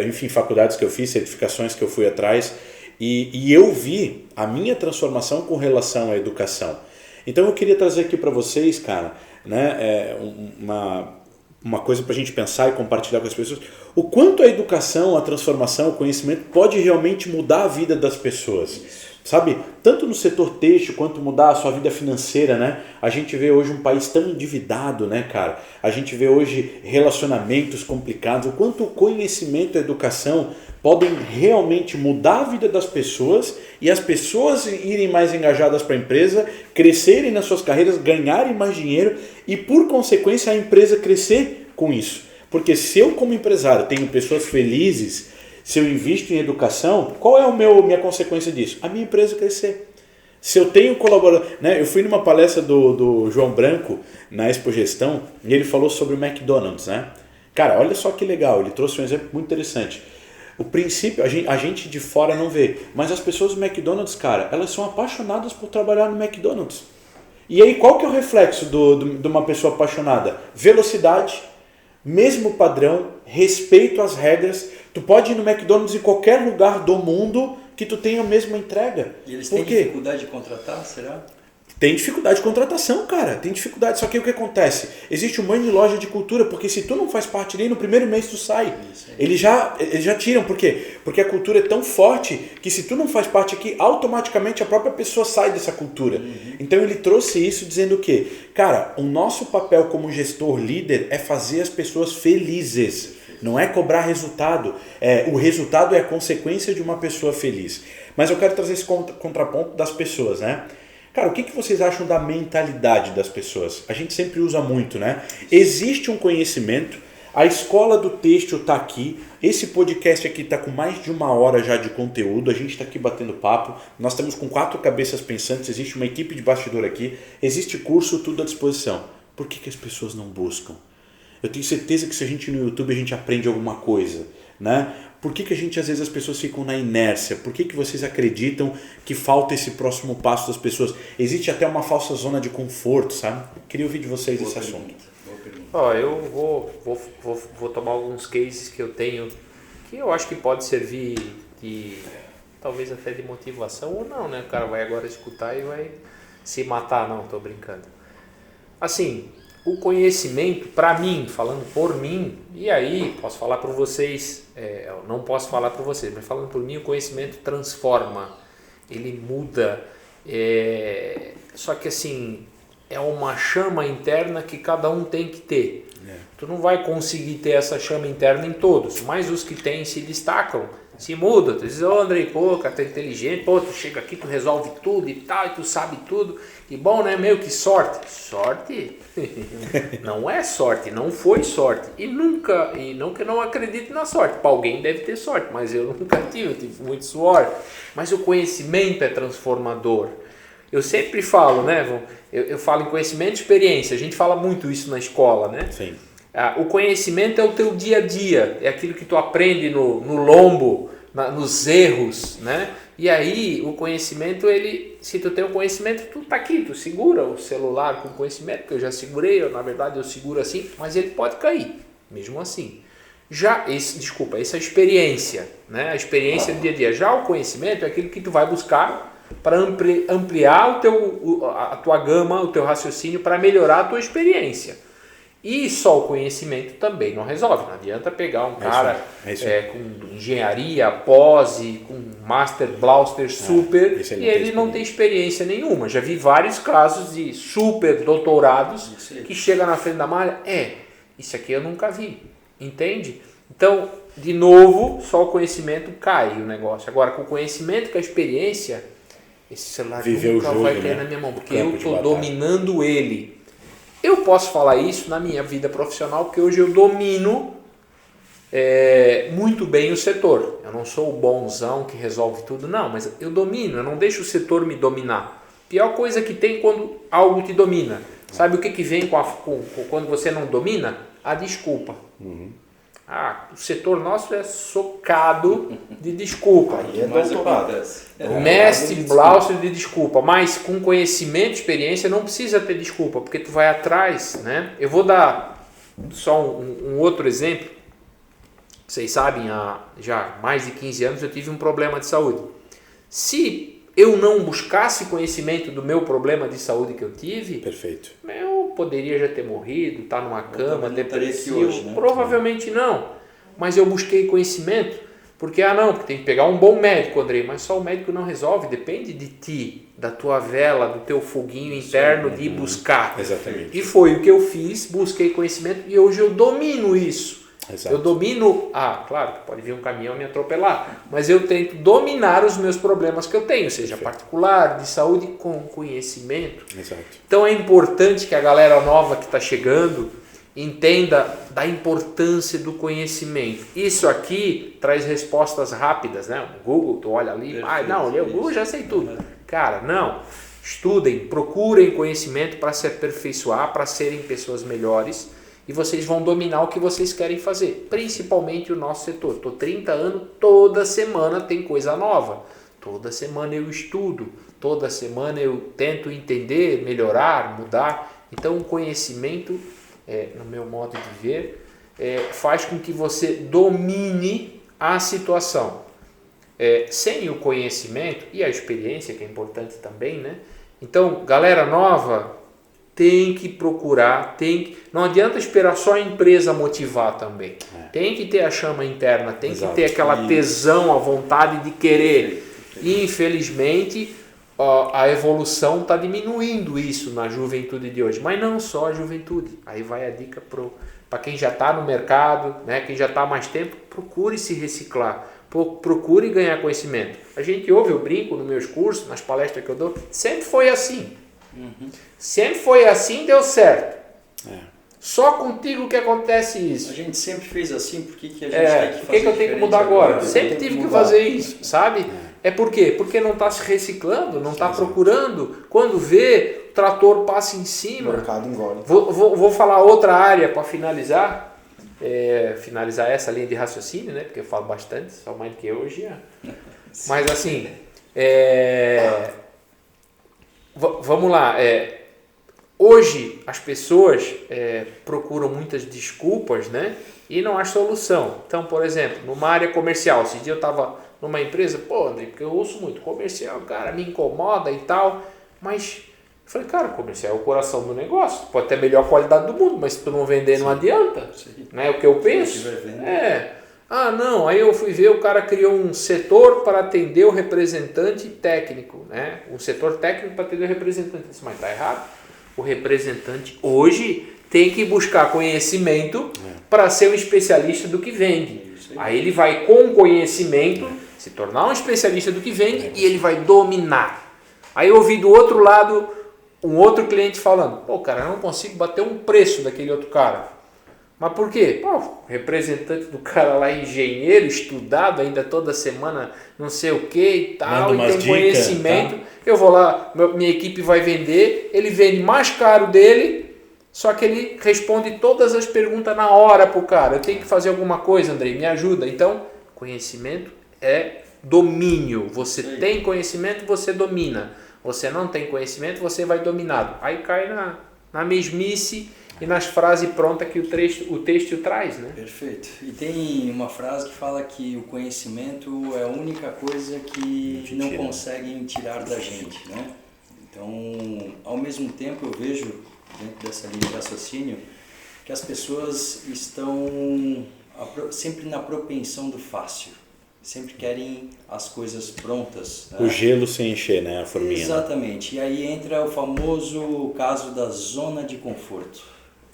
enfim, faculdades que eu fiz, certificações que eu fui atrás. E eu vi a minha transformação com relação à educação. Então eu queria trazer aqui para vocês, cara, né, uma coisa para a gente pensar e compartilhar com as pessoas. O quanto a educação, a transformação, o conhecimento pode realmente mudar a vida das pessoas. Sabe, tanto no setor têxtil quanto mudar a sua vida financeira, né? A gente vê hoje um país tão endividado, né, cara? A gente vê hoje relacionamentos complicados. O quanto o conhecimento e a educação podem realmente mudar a vida das pessoas e as pessoas irem mais engajadas para a empresa, crescerem nas suas carreiras, ganharem mais dinheiro e, por consequência, a empresa crescer com isso. Porque se eu, como empresário, tenho pessoas felizes, se eu invisto em educação, qual é minha consequência disso? A minha empresa crescer. Se eu tenho colaborador... Né? Eu fui numa palestra do João Branco, na Expo Gestão, e ele falou sobre o McDonald's. Né? Cara, olha só que legal, ele trouxe um exemplo muito interessante. O princípio, a gente de fora não vê, mas as pessoas do McDonald's, cara, elas são apaixonadas por trabalhar no McDonald's. E aí, qual que é o reflexo de uma pessoa apaixonada? Velocidade, mesmo padrão, respeito às regras. Tu pode ir no McDonald's em qualquer lugar do mundo que tu tenha a mesma entrega. E eles têm dificuldade de contratar, será? Tem dificuldade de contratação, cara. Tem dificuldade. Só que o que acontece? Existe um monte de loja de cultura, porque se tu não faz parte nem no primeiro mês tu sai. Eles já tiram. Por quê? Porque a cultura é tão forte que se tu não faz parte aqui, automaticamente a própria pessoa sai dessa cultura. Então ele trouxe isso dizendo o quê? Cara, o nosso papel como gestor líder é fazer as pessoas felizes. Não é cobrar resultado. O resultado é a consequência de uma pessoa feliz. Mas eu quero trazer esse contraponto das pessoas, né? Cara, o que vocês acham da mentalidade das pessoas? A gente sempre usa muito, né? Existe um conhecimento, a Escola do Têxtil está aqui, esse podcast aqui está com mais de 1 hora já de conteúdo, a gente está aqui batendo papo, nós estamos com 4 cabeças pensantes, existe uma equipe de bastidor aqui, existe curso, tudo à disposição. Por que as pessoas não buscam? Eu tenho certeza que se a gente ir no YouTube a gente aprende alguma coisa, né? Por que a gente, às vezes, as pessoas ficam na inércia? Por que vocês acreditam que falta esse próximo passo das pessoas? Existe até uma falsa zona de conforto, sabe? Queria ouvir de vocês esse assunto. Eu vou tomar alguns cases que eu tenho, que eu acho que pode servir de, talvez até de motivação ou não, né? O cara vai agora escutar e vai se matar. Não, tô brincando. Assim, o conhecimento, para mim, falando por mim, e aí posso falar para vocês, eu não posso falar para vocês, mas falando por mim, o conhecimento transforma, ele muda. Só que assim, é uma chama interna que cada um tem que ter. Tu não vai conseguir ter essa chama interna em todos, mas os que têm se destacam, se mudam. Tu diz, Andrei, pô, cara, tu é inteligente, pô, tu chega aqui, tu resolve tudo e tal, e tu sabe tudo. E bom, né? Meio que sorte. Sorte? Não é sorte, não foi sorte. E nunca, e não que eu não acredite na sorte. Para alguém deve ter sorte, mas eu nunca tive, eu tive muito suor. Mas o conhecimento é transformador. Eu sempre falo, né? Eu falo em conhecimento e experiência. A gente fala muito isso na escola, né? Sim. O conhecimento é o teu dia a dia, é aquilo que tu aprende no lombo, nos erros, né? E aí o conhecimento, se tu tem o conhecimento, tu tá aqui, tu segura o celular com conhecimento, que eu já segurei, na verdade eu seguro assim, mas ele pode cair, mesmo assim. Essa é a experiência, né? A experiência do dia a dia. Já o conhecimento é aquilo que tu vai buscar para ampliar a tua gama, o teu raciocínio, para melhorar a tua experiência. E só o conhecimento também não resolve. Não adianta pegar um cara com engenharia, com Master Blaster Super e ele não tem experiência nenhuma. Já vi vários casos de super doutorados que chegam na frente da malha. Isso aqui eu nunca vi. Entende? Então, de novo, só o conhecimento cai o negócio. Agora, com o conhecimento, com a experiência, esse celular nunca vai cair na minha mão, porque eu estou dominando ele. Eu posso falar isso na minha vida profissional, porque hoje eu domino muito bem o setor. Eu não sou o bonzão que resolve tudo, não, mas eu domino, eu não deixo o setor me dominar. Pior coisa que tem quando algo te domina. Sabe o que vem quando você não domina? A desculpa. O setor nosso é socado de desculpa. Mestre Blauster de desculpa, mas com conhecimento e experiência não precisa ter desculpa, porque tu vai atrás, né? Eu vou dar só um outro exemplo. Vocês sabem, há já mais de 15 anos eu tive um problema de saúde. Se eu não buscasse conhecimento do meu problema de saúde que eu tive, perfeito, eu poderia já ter morrido, estar numa cama, depressivo, hoje, né? Provavelmente não, mas eu busquei conhecimento, porque porque tem que pegar um bom médico, Andrei, mas só o médico não resolve, depende de ti, da tua vela, do teu foguinho interno de ir buscar. Exatamente. E foi o que eu fiz, busquei conhecimento e hoje eu domino isso. Exato. Eu domino, claro que pode vir um caminhão me atropelar, mas eu tento dominar os meus problemas que eu tenho, seja particular, de saúde, com conhecimento. Exato. Então é importante que a galera nova que está chegando entenda da importância do conhecimento. Isso aqui traz respostas rápidas, né? O Google, tu olha ali, o Google já sei tudo. Cara, não. Estudem, procurem conhecimento para se aperfeiçoar, para serem pessoas melhores. E vocês vão dominar o que vocês querem fazer, principalmente o nosso setor. Estou 30 anos, toda semana tem coisa nova. Toda semana eu estudo, toda semana eu tento entender, melhorar, mudar. Então o conhecimento, no meu modo de ver, faz com que você domine a situação. Sem o conhecimento e a experiência, que é importante também, né? Então, galera nova, tem que procurar, não adianta esperar só a empresa motivar também. Tem que ter a chama interna, tem que ter aquela tesão, a vontade de querer. E, infelizmente, a evolução está diminuindo isso na juventude de hoje. Mas não só a juventude. Aí vai a dica para quem já está no mercado, né? Quem já está há mais tempo, procure se reciclar. Procure ganhar conhecimento. A gente ouve, eu brinco nos meus cursos, nas palestras que eu dou, sempre foi assim. Sempre foi assim, deu certo. Só contigo que acontece isso. A gente sempre fez assim, por que a gente tem que fazer? Por que eu tenho que mudar agora? Sempre tive que fazer isso, sabe? Por quê? Porque não está se reciclando, não está procurando. Quando vê, o trator passa em cima. O mercado engole. Vou falar outra área para finalizar. Finalizar essa linha de raciocínio, né? Porque eu falo bastante, só mais do que hoje. Mas assim, vamos lá. Hoje as pessoas procuram muitas desculpas, né? E não há solução. Então, por exemplo, numa área comercial, esse dia eu estava numa empresa, André, porque eu ouço muito comercial, cara, me incomoda e tal, mas eu falei, cara, comercial é o coração do negócio, pode ter a melhor qualidade do mundo, mas se tu não vender não adianta, né? O que eu penso não, aí eu fui ver, o cara criou um setor para atender o representante técnico, né? Um setor técnico para atender o representante, mas está errado. O representante hoje tem que buscar conhecimento para ser um especialista do que vende. Aí ele vai com conhecimento se tornar um especialista do que vende e ele vai dominar. Aí eu ouvi do outro lado um outro cliente falando, pô, cara, eu não consigo bater um preço daquele outro cara. Mas por quê? Pô, o representante do cara lá, engenheiro, estudado ainda toda semana, não sei o que e tal, e tem dicas, conhecimento. tá? Eu vou lá, minha equipe vai vender, ele vende mais caro dele, só que ele responde todas as perguntas na hora pro cara. Eu tenho que fazer alguma coisa, Andrei, me ajuda. Então, conhecimento é domínio. Você tem conhecimento, você domina. Você não tem conhecimento, você vai dominado. Aí cai na mesmice e nas frases prontas que o texto traz, né? Perfeito. E tem uma frase que fala que o conhecimento é a única coisa que não conseguem tirar da gente, né? Então, ao mesmo tempo, eu vejo, dentro dessa linha de raciocínio, que as pessoas estão sempre na propensão do fácil. Sempre querem as coisas prontas. Né? O gelo sem encher, né? A forminha. Exatamente. E aí entra o famoso caso da zona de conforto.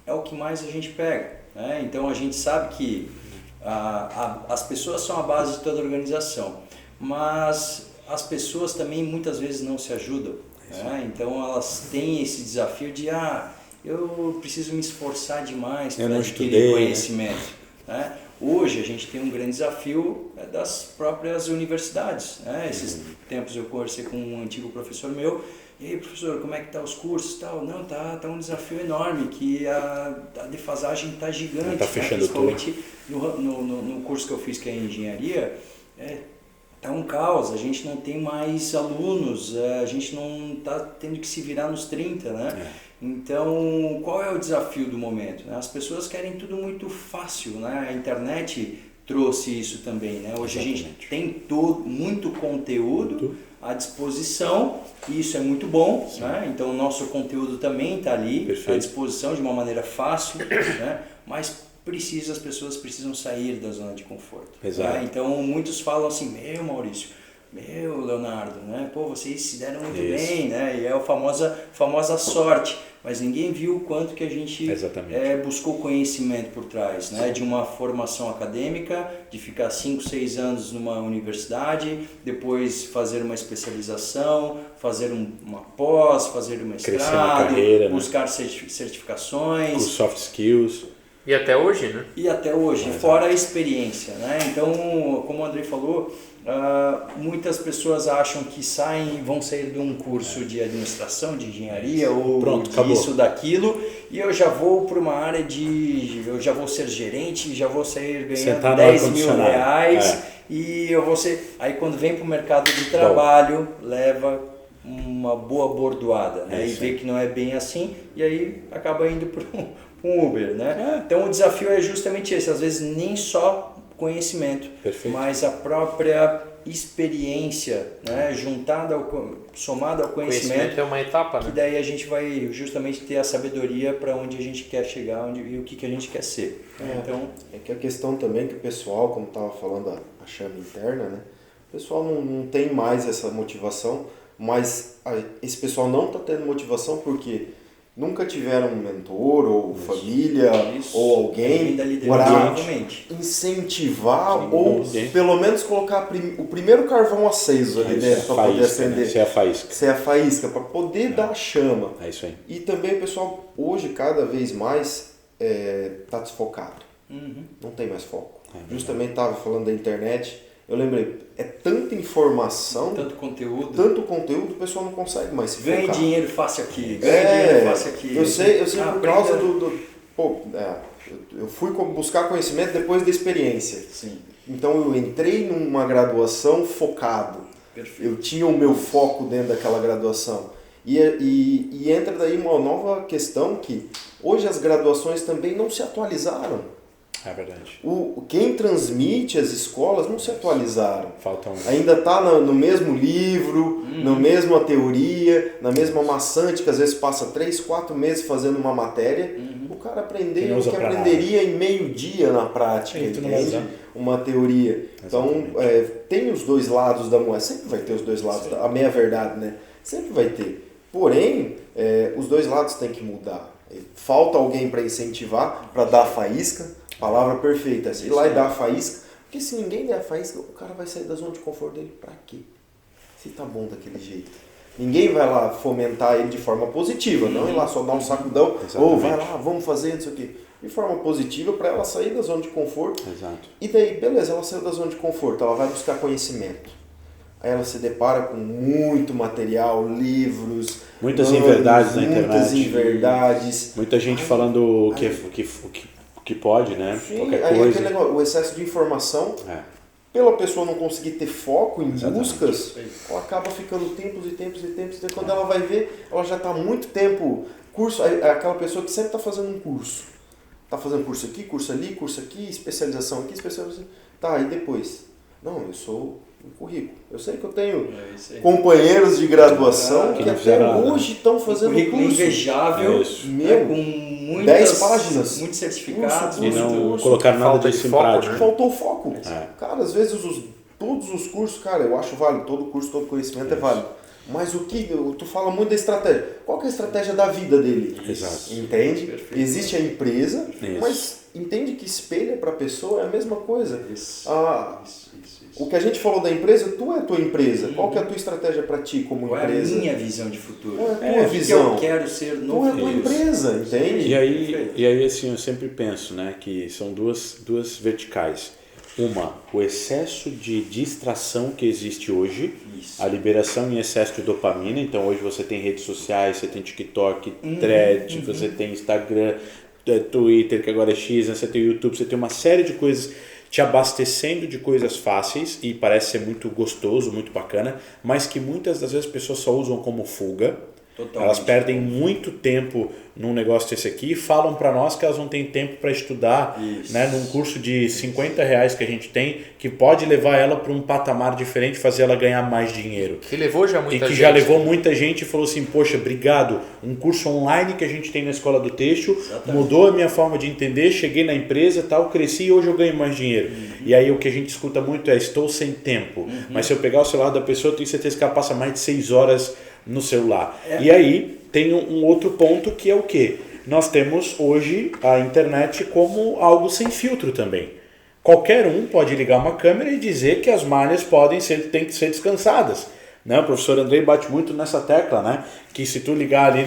É o que mais a gente pega. Né? Então a gente sabe que as pessoas são a base de toda a organização. Mas as pessoas também muitas vezes não se ajudam. Né? Então elas têm esse desafio de eu preciso me esforçar demais para adquirir conhecimento. Né? Hoje a gente tem um grande desafio das próprias universidades. Né? Esses tempos eu conversei com um antigo professor meu. E aí, professor, como é que tá os cursos e tal? Não, tá um desafio enorme, que a defasagem está gigante. Está fechando principalmente no curso que eu fiz, que é engenharia, tá um caos, a gente não tem mais alunos, a gente não está tendo que se virar nos 30, né? Então, qual é o desafio do momento? As pessoas querem tudo muito fácil, né? A internet trouxe isso também, né? Hoje a gente tem muito conteúdo à disposição e isso é muito bom, né? Então, o nosso conteúdo também está ali à disposição de uma maneira fácil, né? Mas as pessoas precisam sair da zona de conforto. Né? Então, muitos falam assim, Maurício, Leonardo, né? Pô, vocês se deram muito bem, né? E é a famosa sorte, mas ninguém viu o quanto que a gente buscou conhecimento por trás, né? De uma formação acadêmica, de ficar 5, 6 anos numa universidade, depois fazer uma especialização, fazer uma pós, fazer um mestrado, carreira, buscar certificações, os soft skills. E até hoje, né? E até hoje, fora a experiência, né? Então, como o Andrei falou, muitas pessoas acham que vão sair de um curso de administração, de engenharia ou disso, daquilo, e eu já vou para uma área eu já vou ser gerente, já vou sair ganhando 10 mil reais e eu vou ser... Aí quando vem para o mercado de trabalho, leva uma boa bordoada, né? E vê que não é bem assim, e aí acaba indo para um Uber, né? Então o desafio é justamente esse, às vezes nem só conhecimento, mas a própria experiência, né? Somada ao conhecimento é uma etapa, né? Que daí a gente vai justamente ter a sabedoria para onde a gente quer chegar e o que a gente quer ser. Então, é que a questão também que o pessoal, como estava falando a chama interna, né? O pessoal não tem mais essa motivação, mas esse pessoal não está tendo motivação porque nunca tiveram um mentor ou família ou alguém para incentivar ou pelo menos colocar o primeiro carvão aceso ali dentro para poder acender. Ser a faísca. Ser a faísca, para poder dar a chama. É isso aí. E também o pessoal hoje cada vez mais está desfocado. Não tem mais foco. Justamente estava falando da internet. Eu lembrei, é tanta informação, tanto conteúdo, o pessoal não consegue mais se focar. Ganha dinheiro fácil aqui, dinheiro fácil aqui. Eu sei por causa eu fui buscar conhecimento depois da experiência. Sim. Então eu entrei numa graduação focado. Perfeito. Eu tinha o meu foco dentro daquela graduação. E entra daí uma nova questão que hoje as graduações também não se atualizaram. É verdade. Quem transmite as escolas não se atualizaram. Ainda está no mesmo livro, na mesma teoria, na mesma maçante, que às vezes passa 3, 4 meses fazendo uma matéria. O cara aprendeu o que aprenderia em meio dia na prática, uma teoria. Exatamente. Então, tem os dois lados da moeda. Sempre vai ter os dois lados, a meia verdade, né? Sempre vai ter. Porém, os dois lados têm que mudar. Falta alguém para incentivar, para dar a faísca, palavra perfeita, ir lá e dar a faísca, porque se ninguém der a faísca, o cara vai sair da zona de conforto dele para quê? Se tá bom daquele jeito. Ninguém vai lá fomentar ele de forma positiva, não ir lá só dar um sacudão, ou vai lá, vamos fazer, não sei o quê. De forma positiva para ela sair da zona de conforto. Exato. E daí, beleza, ela saiu da zona de conforto, ela vai buscar conhecimento. Aí ela se depara com muito material, livros, muitas inverdades na internet. Muitas inverdades. Muita gente falando o que pode, né? Sim, qualquer aí coisa. aquele negócio, o excesso de informação, pela pessoa não conseguir ter foco em buscas, ela acaba ficando tempos e tempos. E quando ela vai ver, ela já está há muito tempo. Curso, é aquela pessoa que sempre está fazendo um curso. Está fazendo curso aqui, curso ali, curso aqui, especialização aqui, especialização. Tá, e depois? Não, eu sou um currículo. Eu sei que eu tenho companheiros de graduação que até hoje estão fazendo currículo curso. Invejável, com muitas, 10 páginas. Muitos certificados. E não colocar nada disso em prática. Faltou foco. Cara, às vezes todos os cursos, cara, eu acho válido. Todo curso, todo conhecimento é válido. Mas tu fala muito da estratégia. Qual que é a estratégia da vida dele? Exato. Entende? Perfeito. Existe a empresa, Isso. mas entende que espelha para a pessoa é a mesma coisa. Isso. O que a gente falou da empresa, tu é a tua empresa. Qual que é a tua estratégia para ti como Qual empresa? é a minha visão de futuro? Qual é a tua visão? O que eu quero ser no Tu é a tua futuro. empresa, entende? E aí assim, eu sempre penso, né, que são duas verticais. Uma, o excesso de distração que existe hoje, Isso. a liberação em excesso de dopamina. Então hoje você tem redes sociais, você tem TikTok, Thread, você tem Instagram, Twitter, que agora é X, né? Você tem YouTube, você tem uma série de coisas te abastecendo de coisas fáceis e parece ser muito gostoso, muito bacana, mas que muitas das vezes as pessoas só usam como fuga. Totalmente. Elas perdem muito tempo num negócio desse aqui e falam para nós que elas não têm tempo para estudar, né, num curso de R$50 que a gente tem, que pode levar ela para um patamar diferente, fazer ela ganhar mais dinheiro. Que levou já muita E que gente. já levou muita gente e falou assim, poxa, obrigado, um curso online que a gente tem na Escola do Têxtil, mudou a minha forma de entender, cheguei na empresa, tal, cresci e hoje eu ganho mais dinheiro. E aí o que a gente escuta muito é, estou sem tempo, mas se eu pegar o celular da pessoa, eu tenho certeza que ela passa mais de 6 horas no celular. E aí tem um outro ponto que é o quê? Nós temos hoje a internet como algo sem filtro também. Qualquer um pode ligar uma câmera e dizer que as malhas têm que ser descansadas. Né? O professor Andrei bate muito nessa tecla, né? Que se tu ligar ali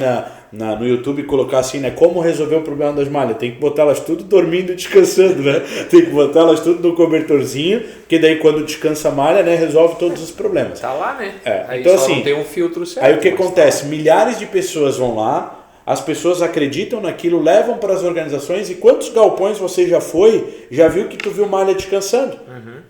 no YouTube e colocar assim, né? Como resolver o problema das malhas? Tem que botar elas tudo dormindo e descansando, né? Tem que botar elas tudo no cobertorzinho, porque daí quando descansa a malha, né? Resolve todos os problemas. Tá lá, né? Aí então, só assim, não tem um filtro certo. Aí o que acontece? Milhares de pessoas vão lá, as pessoas acreditam naquilo, levam para as organizações, e quantos galpões você já viu que tu viu malha descansando?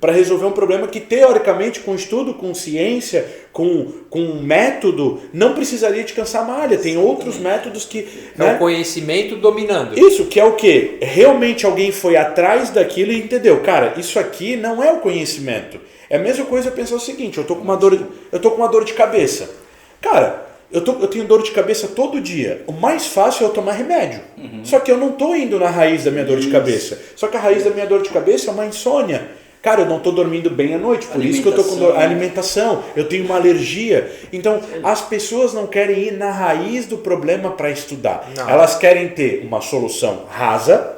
Para resolver um problema que teoricamente com estudo, com ciência, com método, não precisaria descansar malha. Tem outros métodos que... É o conhecimento dominando. Isso, que é o quê? Realmente alguém foi atrás daquilo e entendeu. Cara, isso aqui não é o conhecimento. É a mesma coisa pensar o seguinte, eu tô com uma dor de cabeça. Cara, eu tenho dor de cabeça todo dia. O mais fácil é eu tomar remédio. Só que eu não estou indo na raiz da minha dor de cabeça. Só que a raiz da minha dor de cabeça é uma insônia. Cara, eu não estou dormindo bem à noite, por isso que eu estou com dor. Alimentação, eu tenho uma alergia. Então, as pessoas não querem ir na raiz do problema para estudar. Não. Elas querem ter uma solução rasa,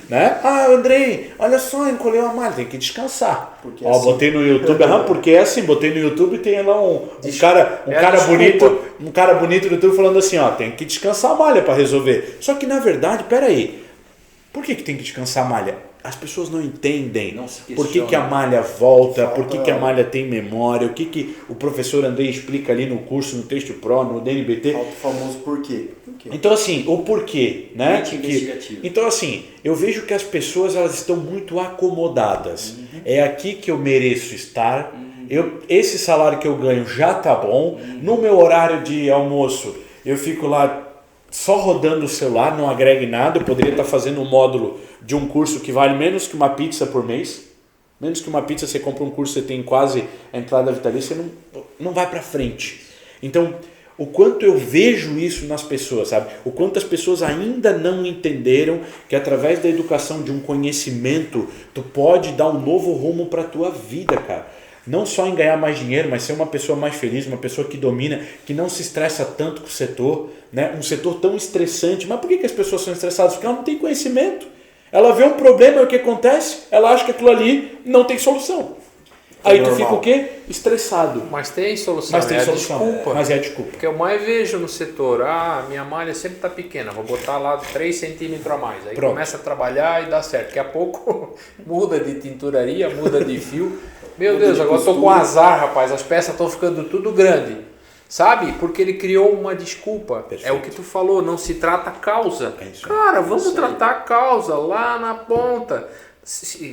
né? Ah, Andrei, olha só, encolheu a malha, tem que descansar. Porque assim... botei no YouTube, porque é assim, botei no YouTube e tem lá um cara bonito no YouTube falando assim, ó, tem que descansar a malha para resolver. Só que na verdade, peraí, por que tem que descansar a malha? As pessoas não entendem por que a malha volta, por que a malha tem memória, o que o professor Andrei explica ali no curso, no Têxtil Pro, no DNBT. Falta o famoso porquê. Então assim, o porquê, né? Investigativo. Então assim, eu vejo que as pessoas elas estão muito acomodadas. É aqui que eu mereço estar, esse salário que eu ganho já tá bom, no meu horário de almoço eu fico lá só rodando o celular, não agrega em nada, eu poderia estar fazendo um módulo de um curso que vale menos que uma pizza por mês. Menos que uma pizza, você compra um curso, você tem quase a entrada vitalícia, você não vai para frente. Então, o quanto eu vejo isso nas pessoas, sabe? O quanto as pessoas ainda não entenderam que através da educação, de um conhecimento, tu pode dar um novo rumo para a tua vida, cara. não só em ganhar mais dinheiro, mas ser uma pessoa mais feliz, uma pessoa que domina, que não se estressa tanto com o setor, né? Um setor tão estressante. Mas por que as pessoas são estressadas? Porque ela não tem conhecimento. Ela vê um problema e o que acontece? Ela acha que aquilo ali não tem solução. Aí tu fica o quê? Estressado. Mas tem solução, Mas tem é solução. a desculpa. Mas é a desculpa. Porque eu mais vejo no setor, minha malha sempre está pequena, vou botar lá 3 centímetros a mais. Aí Pronto. começa a trabalhar e dá certo. Daqui a pouco muda de tinturaria, muda de fio. Meu Deus, agora estou com azar, rapaz, as peças estão ficando tudo grande. Sabe? Porque ele criou uma desculpa. Perfeito. É o que tu falou, não se trata a causa. É isso aí. Cara, vamos tratar a causa lá na ponta.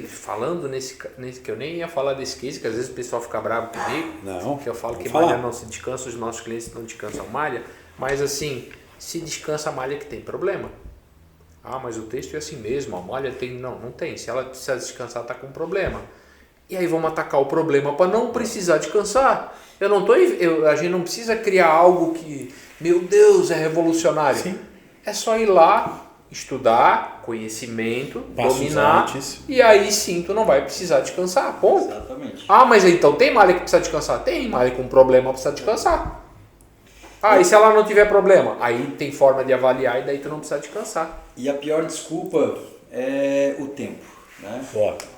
Falando nesse que eu nem ia falar desse case, que às vezes o pessoal fica bravo comigo, Não, que eu falo que falar. malha não se descansa, os nossos clientes não descansam malha, mas assim, se descansa a malha que tem problema. Mas o texto é assim mesmo, a malha tem... Não tem, se ela precisa descansar está com problema. E aí vamos atacar o problema para não precisar descansar. A gente não precisa criar algo que, meu Deus, é revolucionário. Sim. É só ir lá, estudar, conhecimento, Passos dominar, antes. e aí sim tu não vai precisar descansar, ponto. Exatamente. Mas então tem malha que precisa descansar? Tem malha com problema precisa descansar. E se ela não tiver problema? Aí tem forma de avaliar e daí tu não precisa descansar. E a pior desculpa é o tempo, né?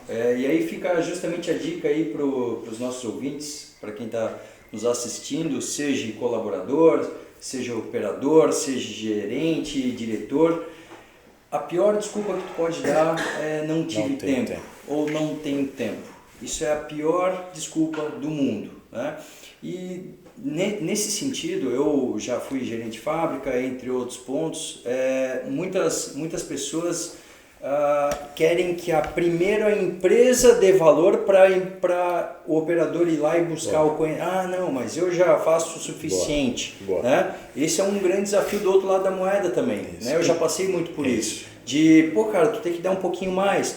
E aí fica justamente a dica aí para os nossos ouvintes, para quem está nos assistindo, seja colaborador, seja operador, seja gerente, diretor. A pior desculpa que tu pode dar é não tive tempo ou não tenho tempo. Isso é a pior desculpa do mundo, né? E nesse sentido, eu já fui gerente de fábrica, entre outros pontos. Muitas pessoas querem que a primeira empresa dê valor para o operador ir lá e buscar o conhecimento. Não, mas eu já faço o suficiente. Boa. Né? Esse é um grande desafio do outro lado da moeda também. Né? Eu já passei muito por isso. De, cara, tu tem que dar um pouquinho mais.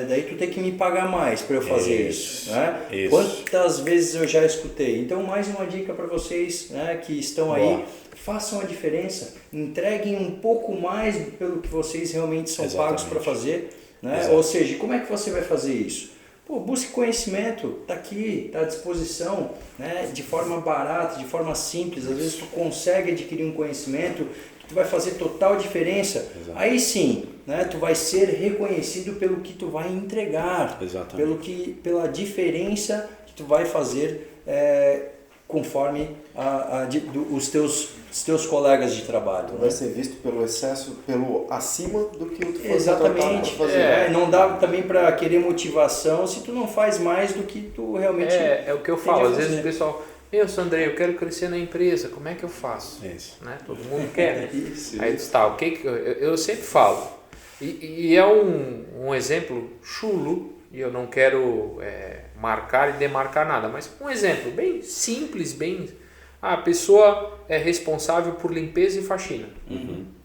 Daí tu tem que me pagar mais para eu fazer isso. Né? Quantas vezes eu já escutei? Então, mais uma dica para vocês, né, que estão aí. Façam a diferença, entreguem um pouco mais pelo que vocês realmente são pagos para fazer, né? Ou seja, como é que você vai fazer isso? Busque conhecimento, está aqui, está à disposição, né? De forma barata, de forma simples. Às vezes tu consegue adquirir um conhecimento que tu vai fazer total diferença. Aí sim, né? Tu vai ser reconhecido pelo que tu vai entregar, pela diferença que tu vai fazer conforme os teus colegas de trabalho. Vai ser visto pelo excesso, pelo acima do que o tu Exatamente. Não dá também para querer motivação se tu não faz mais do que tu realmente... É o que eu falo, às vezes o pessoal... Sandré, eu quero crescer na empresa, como é que eu faço? Né? Todo mundo quer, né? Aí está, o que eu sempre falo, e é um exemplo chulo, e eu não quero marcar e demarcar nada, mas um exemplo bem simples, a pessoa é responsável por limpeza e faxina,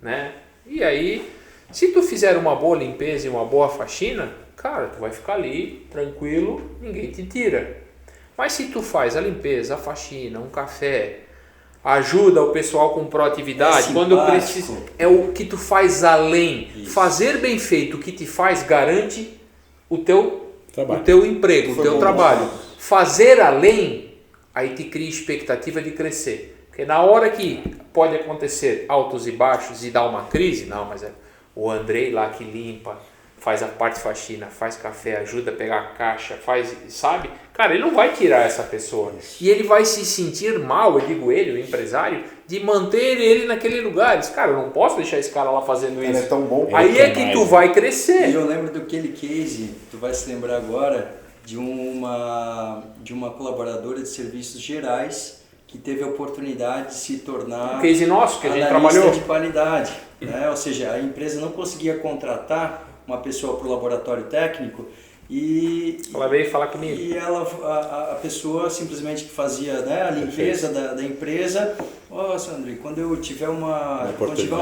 né? E aí, se tu fizer uma boa limpeza e uma boa faxina, cara, tu vai ficar ali tranquilo, ninguém te tira. Mas se tu faz a limpeza, a faxina, um café, ajuda o pessoal com proatividade, quando eu preciso, é o que tu faz além. Isso. Fazer bem feito, o que te faz garante o teu emprego, o teu trabalho. Fazer além, aí te cria expectativa de crescer. Porque na hora que pode acontecer altos e baixos e dar uma crise, não, mas é o Andrei lá que limpa, faz a parte de faxina, faz café, ajuda a pegar a caixa, sabe? Cara, ele não vai tirar essa pessoa. E ele vai se sentir mal, eu digo ele, o empresário, de manter ele naquele lugar. Diz, cara, eu não posso deixar esse cara lá fazendo isso. Ele é tão bom. Aí é que tu vai crescer. E eu lembro daquele case, tu vai se lembrar agora, de uma colaboradora de serviços gerais que teve a oportunidade de se tornar um case nosso, que a gente analista trabalhou de qualidade. Né? Ou seja, a empresa não conseguia contratar uma pessoa para o laboratório técnico e ela veio falar comigo. E a pessoa simplesmente que fazia, né, a limpeza da empresa, Sandro, quando eu tiver uma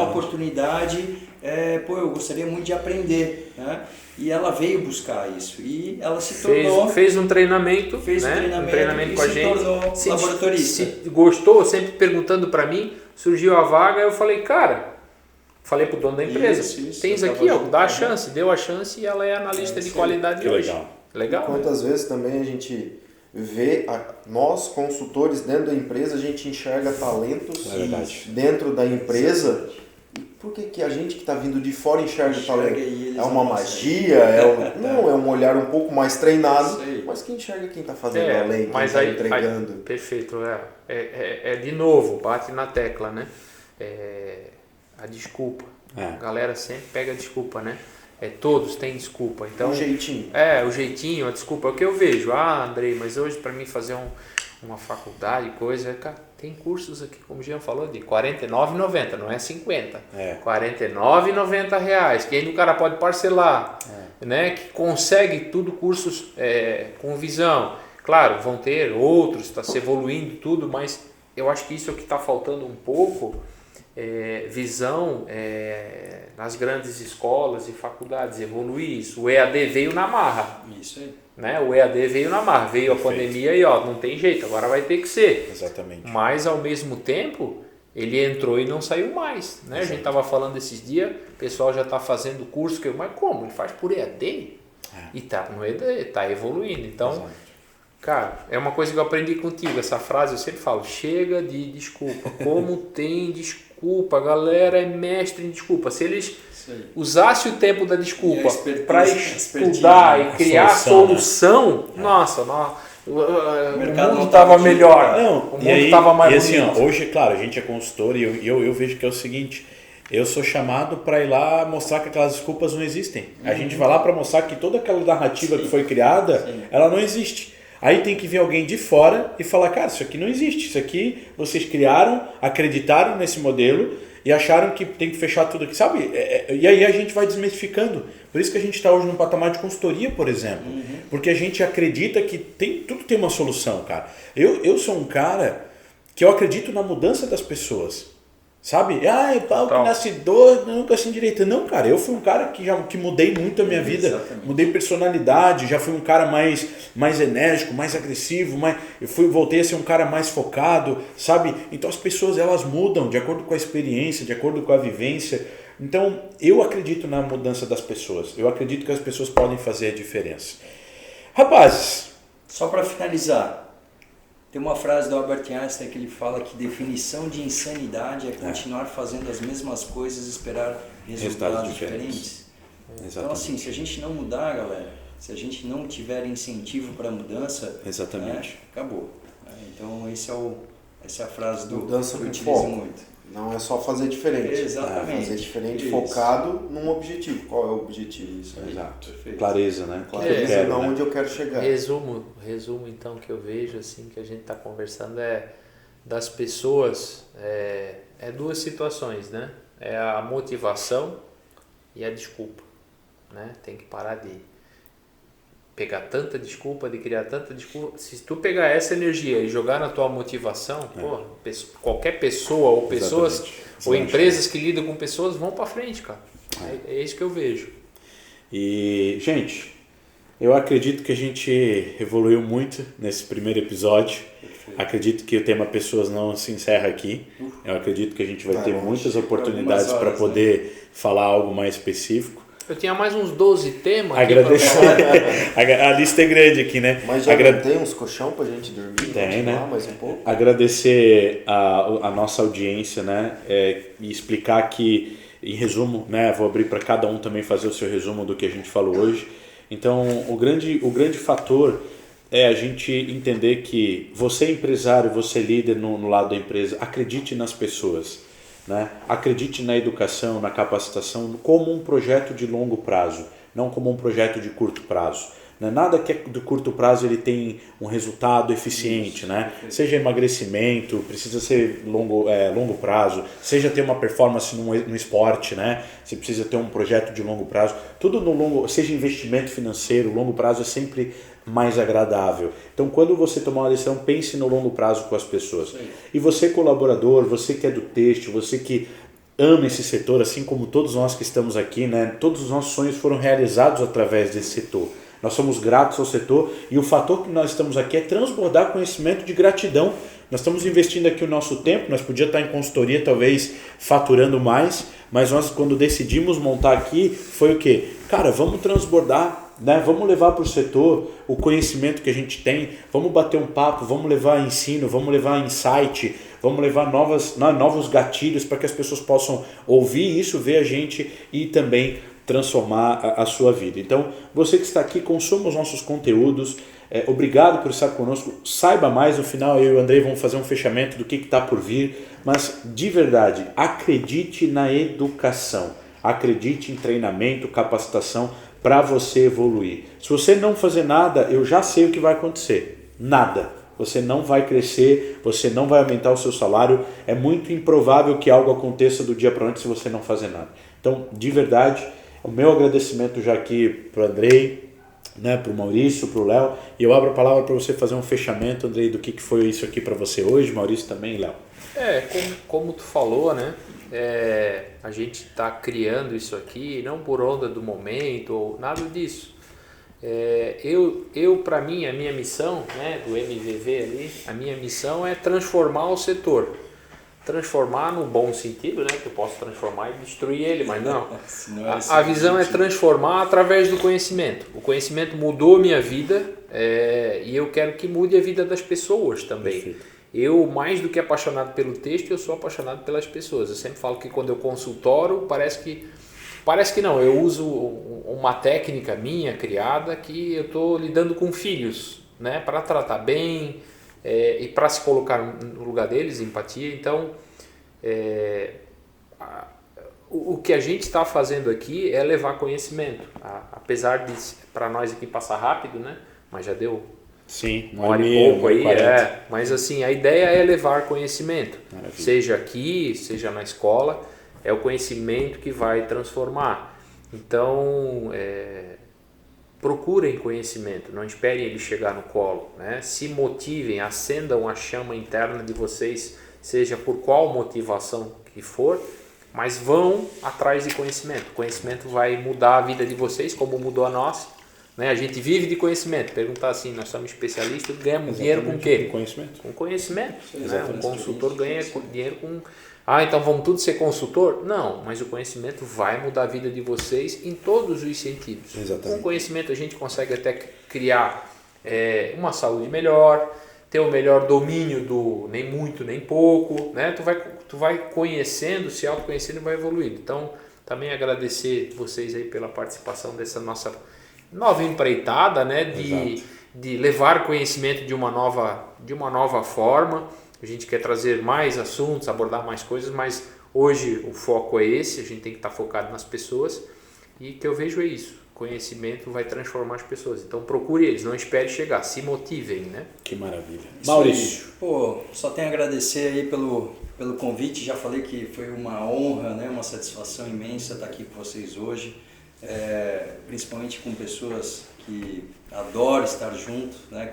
oportunidade, eu gostaria muito de aprender, né? E ela veio buscar isso e ela se tornou... Fez um treinamento, um treinamento com a gente. Tornou laboratorista. Se gostou, sempre perguntando para mim, surgiu a vaga, eu falei, cara... Falei pro dono da empresa, tens aqui, dá a chance, deu a chance e ela é analista de qualidade hoje. Legal. Quantas vezes também a gente vê, nós consultores dentro da empresa, a gente enxerga talentos dentro da empresa. E por que a gente que está vindo de fora enxerga talento? É uma magia? Não, é um olhar um pouco mais treinado, mas quem enxerga quem está fazendo além, quem está entregando. Perfeito. De novo, bate na tecla, né? A desculpa. A galera sempre pega a desculpa, né? Todos têm desculpa. Então, o jeitinho. O jeitinho, a desculpa. É o que eu vejo. Andrei, mas hoje para mim fazer uma faculdade, coisa... Cara, tem cursos aqui, como o Jean falou, de R$ 49,90, não é 50. R$ 49,90, que ainda o cara pode parcelar, né? Que consegue tudo, cursos com visão. Claro, vão ter outros, está se evoluindo tudo, mas eu acho que isso é o que está faltando um pouco, visão nas grandes escolas e faculdades, evoluir isso. O EAD veio na marra. Isso aí. Né? O EAD veio na marra, veio a pandemia e não tem jeito, agora vai ter que ser. Exatamente. Mas ao mesmo tempo, ele entrou e não saiu mais. Né? A gente estava falando esses dias, o pessoal já está fazendo curso, mas como? Ele faz por EAD? E está no EAD, está evoluindo. Então, cara, é uma coisa que eu aprendi contigo, essa frase eu sempre falo, chega de desculpa. Como tem desculpa, a galera é mestre em desculpa. Se eles usassem o tempo da desculpa para estudar e criar a solução, nossa, o mundo estava melhor. O mundo estava mais bonito. Assim, hoje, claro, a gente é consultor e eu vejo que é o seguinte, eu sou chamado para ir lá mostrar que aquelas desculpas não existem. A gente vai lá para mostrar que toda aquela narrativa que foi criada, ela não existe. Aí tem que vir alguém de fora e falar, cara, isso aqui não existe, isso aqui vocês criaram, acreditaram nesse modelo e acharam que tem que fechar tudo aqui, sabe? E aí a gente vai desmistificando. Por isso que a gente está hoje num patamar de consultoria, por exemplo. Porque a gente acredita que tudo tem uma solução, cara. Eu sou um cara que eu acredito na mudança das pessoas. Sabe? Pau que nasce doido, nunca se endireita. Não, cara, eu fui um cara que mudei muito a minha vida. Exatamente. Mudei personalidade, já fui um cara mais enérgico, mais agressivo, voltei a ser um cara mais focado, sabe? Então as pessoas, elas mudam de acordo com a experiência, de acordo com a vivência. Então eu acredito na mudança das pessoas. Eu acredito que as pessoas podem fazer a diferença. Rapazes, só para finalizar, tem uma frase do Albert Einstein que ele fala que definição de insanidade é continuar fazendo as mesmas coisas e esperar resultados diferentes. Então, assim, se a gente não mudar, galera, se a gente não tiver incentivo para a mudança, acabou. Então, essa é a frase do mudança que eu com utilizo foco. muito. Não é só fazer diferente. Exatamente. Fazer diferente focado num objetivo. Qual é o objetivo? Isso aí. Exato. Perfeito. Clareza, né? Clareza de onde eu quero chegar. Resumo então que eu vejo assim que a gente está conversando das pessoas, duas situações, né? É a motivação e a desculpa, né? Tem que parar de pegar tanta desculpa, de criar tanta desculpa. Se tu pegar essa energia e jogar na tua motivação, qualquer pessoa ou pessoas ou empresas que lidam com pessoas vão para frente, cara. É isso que eu vejo. E, gente, eu acredito que a gente evoluiu muito nesse primeiro episódio. Acredito que o tema pessoas não se encerra aqui. Eu acredito que a gente vai ter muitas oportunidades para poder falar algo mais específico. Eu tinha mais uns 12 temas. Agradecer. A lista é grande aqui, né? Mas já tem uns colchão pra gente dormir? Tem, né? Mais um pouco. Agradecer a nossa audiência, né? E explicar que, em resumo, né? Vou abrir para cada um também fazer o seu resumo do que a gente falou hoje. Então, o grande fator é a gente entender que você é empresário, você é líder no lado da empresa, acredite nas pessoas. Né? Acredite na educação, na capacitação como um projeto de longo prazo, não como um projeto de curto prazo. Né? Nada que é de curto prazo ele tem um resultado eficiente, né? Seja emagrecimento, precisa ser longo prazo, seja ter uma performance no esporte, né? Você precisa ter um projeto de longo prazo, tudo no longo, seja investimento financeiro, longo prazo é sempre mais agradável. Então, quando você tomar uma decisão, pense no longo prazo com as pessoas. E você, colaborador, você que é do têxtil, você que ama esse setor, assim como todos nós que estamos aqui, né? Todos os nossos sonhos foram realizados através desse setor. Nós somos gratos ao setor e o fator que nós estamos aqui é transbordar conhecimento de gratidão. Nós estamos investindo aqui o nosso tempo, nós podíamos estar em consultoria, talvez faturando mais, mas nós, quando decidimos montar aqui, foi o quê? Cara, vamos transbordar né? Vamos levar para o setor o conhecimento que a gente tem, vamos bater um papo, vamos levar ensino, vamos levar insight, vamos levar novos gatilhos para que as pessoas possam ouvir isso, ver a gente e também transformar a sua vida. Então, você que está aqui, consuma os nossos conteúdos. Obrigado por estar conosco. Saiba mais, no final eu e o Andrei vamos fazer um fechamento do que está por vir, mas de verdade, acredite na educação, acredite em treinamento, capacitação para você evoluir. Se você não fazer nada, eu já sei o que vai acontecer. Nada. Você não vai crescer, você não vai aumentar o seu salário. É muito improvável que algo aconteça do dia para a noite se você não fazer nada. Então, de verdade, o meu agradecimento já aqui para o Andrei, né, para o Maurício, para o Léo, e eu abro a palavra para você fazer um fechamento, Andrei, do que foi isso aqui para você hoje, Maurício também, Léo. Como tu falou, né? A gente está criando isso aqui não por onda do momento ou nada disso. Para mim, a minha missão, né, do MVV ali, a minha missão é transformar o setor. Transformar no bom sentido, né? Que eu posso transformar e destruir ele, mas não. A visão é transformar através do conhecimento. O conhecimento mudou minha vida e eu quero que mude a vida das pessoas também. Perfeito. Eu, mais do que apaixonado pelo texto, eu sou apaixonado pelas pessoas. Eu sempre falo que quando eu consultoro, parece que não, eu uso uma técnica minha criada que eu estou lidando com filhos, né? Para tratar bem, e para se colocar no lugar deles, empatia. Então, o que a gente está fazendo aqui é levar conhecimento. Apesar de, para nós aqui passar rápido, né? Mas já deu Sim, uma hora e pouco aí. Mas assim, a ideia é levar conhecimento. Maravilha. Seja aqui, seja na escola, é o conhecimento que vai transformar. Então, procurem conhecimento, não esperem ele chegar no colo, né? Se motivem, acendam a chama interna de vocês, seja por qual motivação que for, mas vão atrás de conhecimento. O conhecimento vai mudar a vida de vocês, como mudou a nossa, né? A gente vive de conhecimento. Perguntar assim, nós somos especialistas, ganhamos dinheiro com o quê? Com conhecimento. Com conhecimento. Né? Um consultor ganha dinheiro com... então vamos tudo ser consultor? Não, mas o conhecimento vai mudar a vida de vocês em todos os sentidos. Exatamente. Com o conhecimento a gente consegue até criar uma saúde melhor, ter o melhor domínio do nem muito nem pouco, né? Tu vai conhecendo, se autoconhecendo e vai evoluindo. Então, também agradecer vocês aí pela participação dessa nossa nova empreitada, né? De levar conhecimento de uma nova forma. A gente quer trazer mais assuntos, abordar mais coisas, mas hoje o foco é esse, a gente tem que estar focado nas pessoas e que eu vejo é isso, conhecimento vai transformar as pessoas, então procure eles, não espere chegar, se motivem, né? Que maravilha. Isso Maurício. aí. Pô, só tenho a agradecer aí pelo convite, já falei que foi uma honra, né, uma satisfação imensa estar aqui com vocês hoje, principalmente com pessoas que adoram estar junto, né?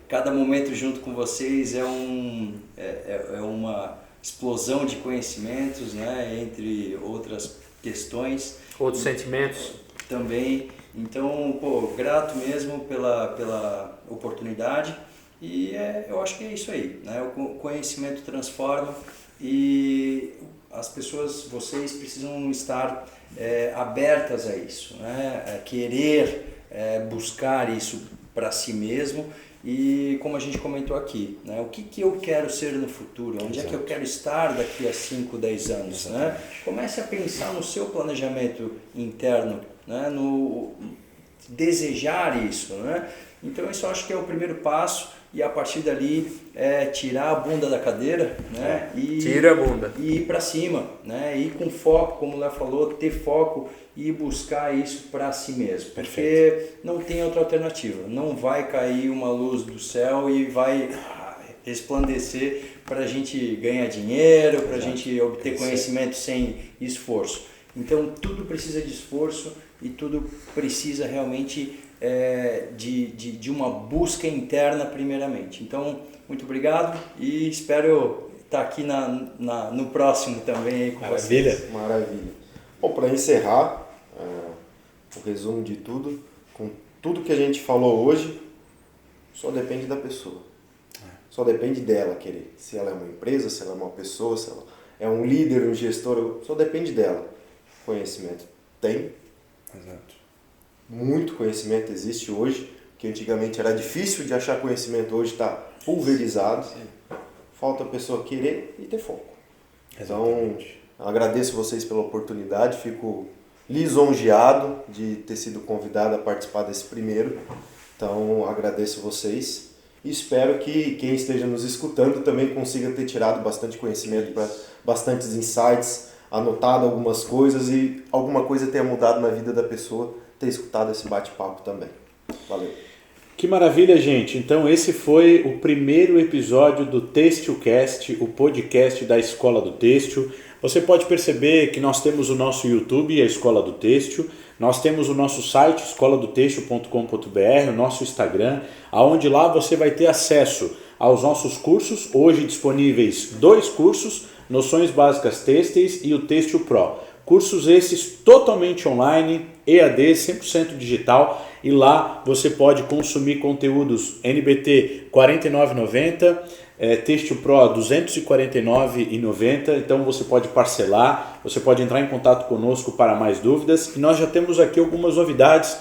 Cada momento junto com vocês é uma explosão de conhecimentos, né? Entre outras questões. Outros sentimentos. Também. Então, pô, grato mesmo pela oportunidade e eu acho que é isso aí, né? O conhecimento transforma e as pessoas, vocês precisam estar abertas a isso, né? Querer buscar isso para si mesmo. E como a gente comentou aqui, né, o que eu quero ser no futuro, onde é que eu quero estar daqui a 5, 10 anos. Né? Comece a pensar no seu planejamento interno, né, no desejar isso. Né? Então isso eu acho que é o primeiro passo e a partir dali tirar a bunda da cadeira, né, Tira a bunda. E ir para cima, né, ir com foco, como o Léo falou, ter foco e buscar isso para si mesmo. Perfeito. Porque não tem outra alternativa. Não vai cair uma luz do céu e vai resplandecer para a gente ganhar dinheiro, para a gente obter conhecimento sem esforço. Então tudo precisa de esforço e tudo precisa realmente de uma busca interna primeiramente. Então, muito obrigado e espero estar aqui no próximo também aí com Maravilha. vocês. Maravilha. Bom, para encerrar o resumo de tudo, com tudo que a gente falou hoje, só depende da pessoa. Só depende dela querer. Se ela é uma empresa, se ela é uma pessoa, se ela é um líder, um gestor, só depende dela. Conhecimento tem. Exato. muito conhecimento existe hoje, que antigamente era difícil de achar conhecimento, hoje está pulverizado. Falta a pessoa querer e ter foco. Exatamente. Então, agradeço vocês pela oportunidade, fico lisonjeado de ter sido convidado a participar desse primeiro. Então, agradeço vocês e espero que quem esteja nos escutando também consiga ter tirado bastante conhecimento, bastantes insights, anotado algumas coisas e alguma coisa tenha mudado na vida da pessoa, ter escutado esse bate-papo também. Valeu! Que maravilha, gente! Então esse foi o primeiro episódio do TêxtilCast, o podcast da Escola do Têxtil. Você pode perceber que nós temos o nosso YouTube, a Escola do Têxtil. Nós temos o nosso site, escoladotextil.com.br, o nosso Instagram, onde lá você vai ter acesso aos nossos cursos, hoje disponíveis 2 cursos, Noções Básicas Têxteis e o Têxtil Pro. Cursos esses totalmente online, EAD, 100% digital, e lá você pode consumir conteúdos NBT R$ 49,90, Têxtil Pro R$ 249,90, então você pode parcelar, você pode entrar em contato conosco para mais dúvidas, e nós já temos aqui algumas novidades.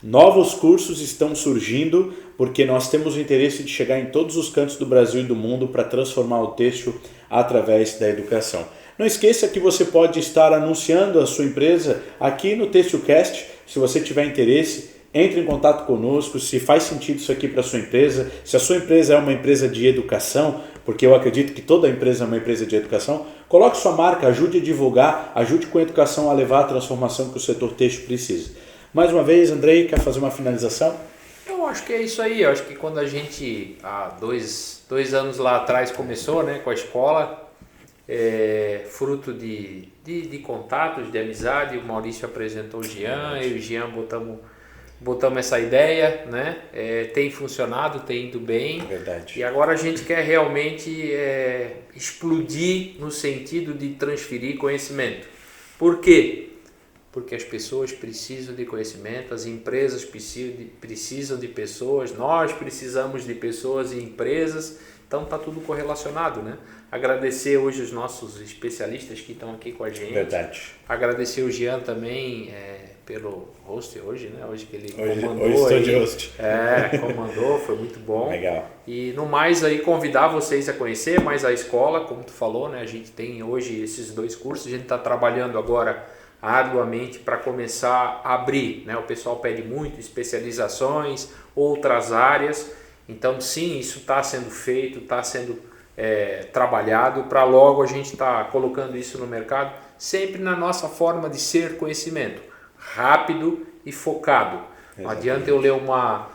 Novos cursos estão surgindo, porque nós temos o interesse de chegar em todos os cantos do Brasil e do mundo para transformar o têxtil através da educação. Não esqueça que você pode estar anunciando a sua empresa aqui no TêxtilCast. Se você tiver interesse, entre em contato conosco, se faz sentido isso aqui para a sua empresa, se a sua empresa é uma empresa de educação, porque eu acredito que toda empresa é uma empresa de educação, coloque sua marca, ajude a divulgar, ajude com a educação a levar a transformação que o setor têxtil precisa. Mais uma vez, Andrei, quer fazer uma finalização? Eu acho que é isso aí. Eu acho que quando a gente, há dois anos lá atrás, começou, né, com a escola, fruto de contatos, de amizade, o Maurício apresentou o Jean, eu e o Jean botamos essa ideia, né? Tem funcionado, tem ido bem. Verdade. E agora a gente quer realmente explodir no sentido de transferir conhecimento. Por quê? Porque as pessoas precisam de conhecimento, as empresas precisam de pessoas, nós precisamos de pessoas e empresas, então está tudo correlacionado, né? Agradecer hoje os nossos especialistas que estão aqui com a gente. Verdade. Agradecer o Jean também pelo host hoje, né? Hoje que ele comandou. Hoje estou de host. Comandou, foi muito bom. Legal. E no mais aí convidar vocês a conhecer mais a escola, como tu falou, né? A gente tem hoje esses 2 cursos, a gente está trabalhando agora arduamente para começar a abrir, né? O pessoal pede muito especializações, outras áreas, então sim, isso está sendo feito, está sendo trabalhado para logo a gente estar colocando isso no mercado, sempre na nossa forma de ser conhecimento, rápido e focado. Não adianta eu ler uma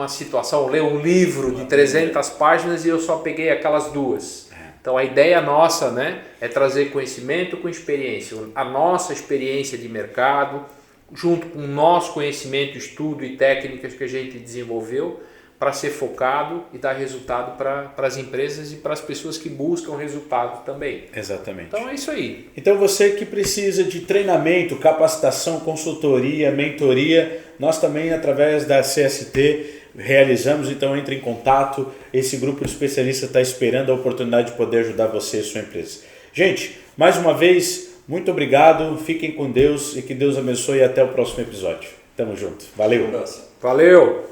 situação, ler um livro de 300 páginas e eu só peguei aquelas 2. Então a ideia nossa, né, é trazer conhecimento com experiência, a nossa experiência de mercado, junto com o nosso conhecimento, estudo e técnicas que a gente desenvolveu para ser focado e dar resultado para as empresas e para as pessoas que buscam resultado também. Exatamente. Então é isso aí. Então você que precisa de treinamento, capacitação, consultoria, mentoria, nós também através da CST realizamos, então entre em contato, esse grupo de especialistas está esperando a oportunidade de poder ajudar você e sua empresa. Gente, mais uma vez, muito obrigado, fiquem com Deus e que Deus abençoe e até o próximo episódio. Tamo junto, valeu! Valeu!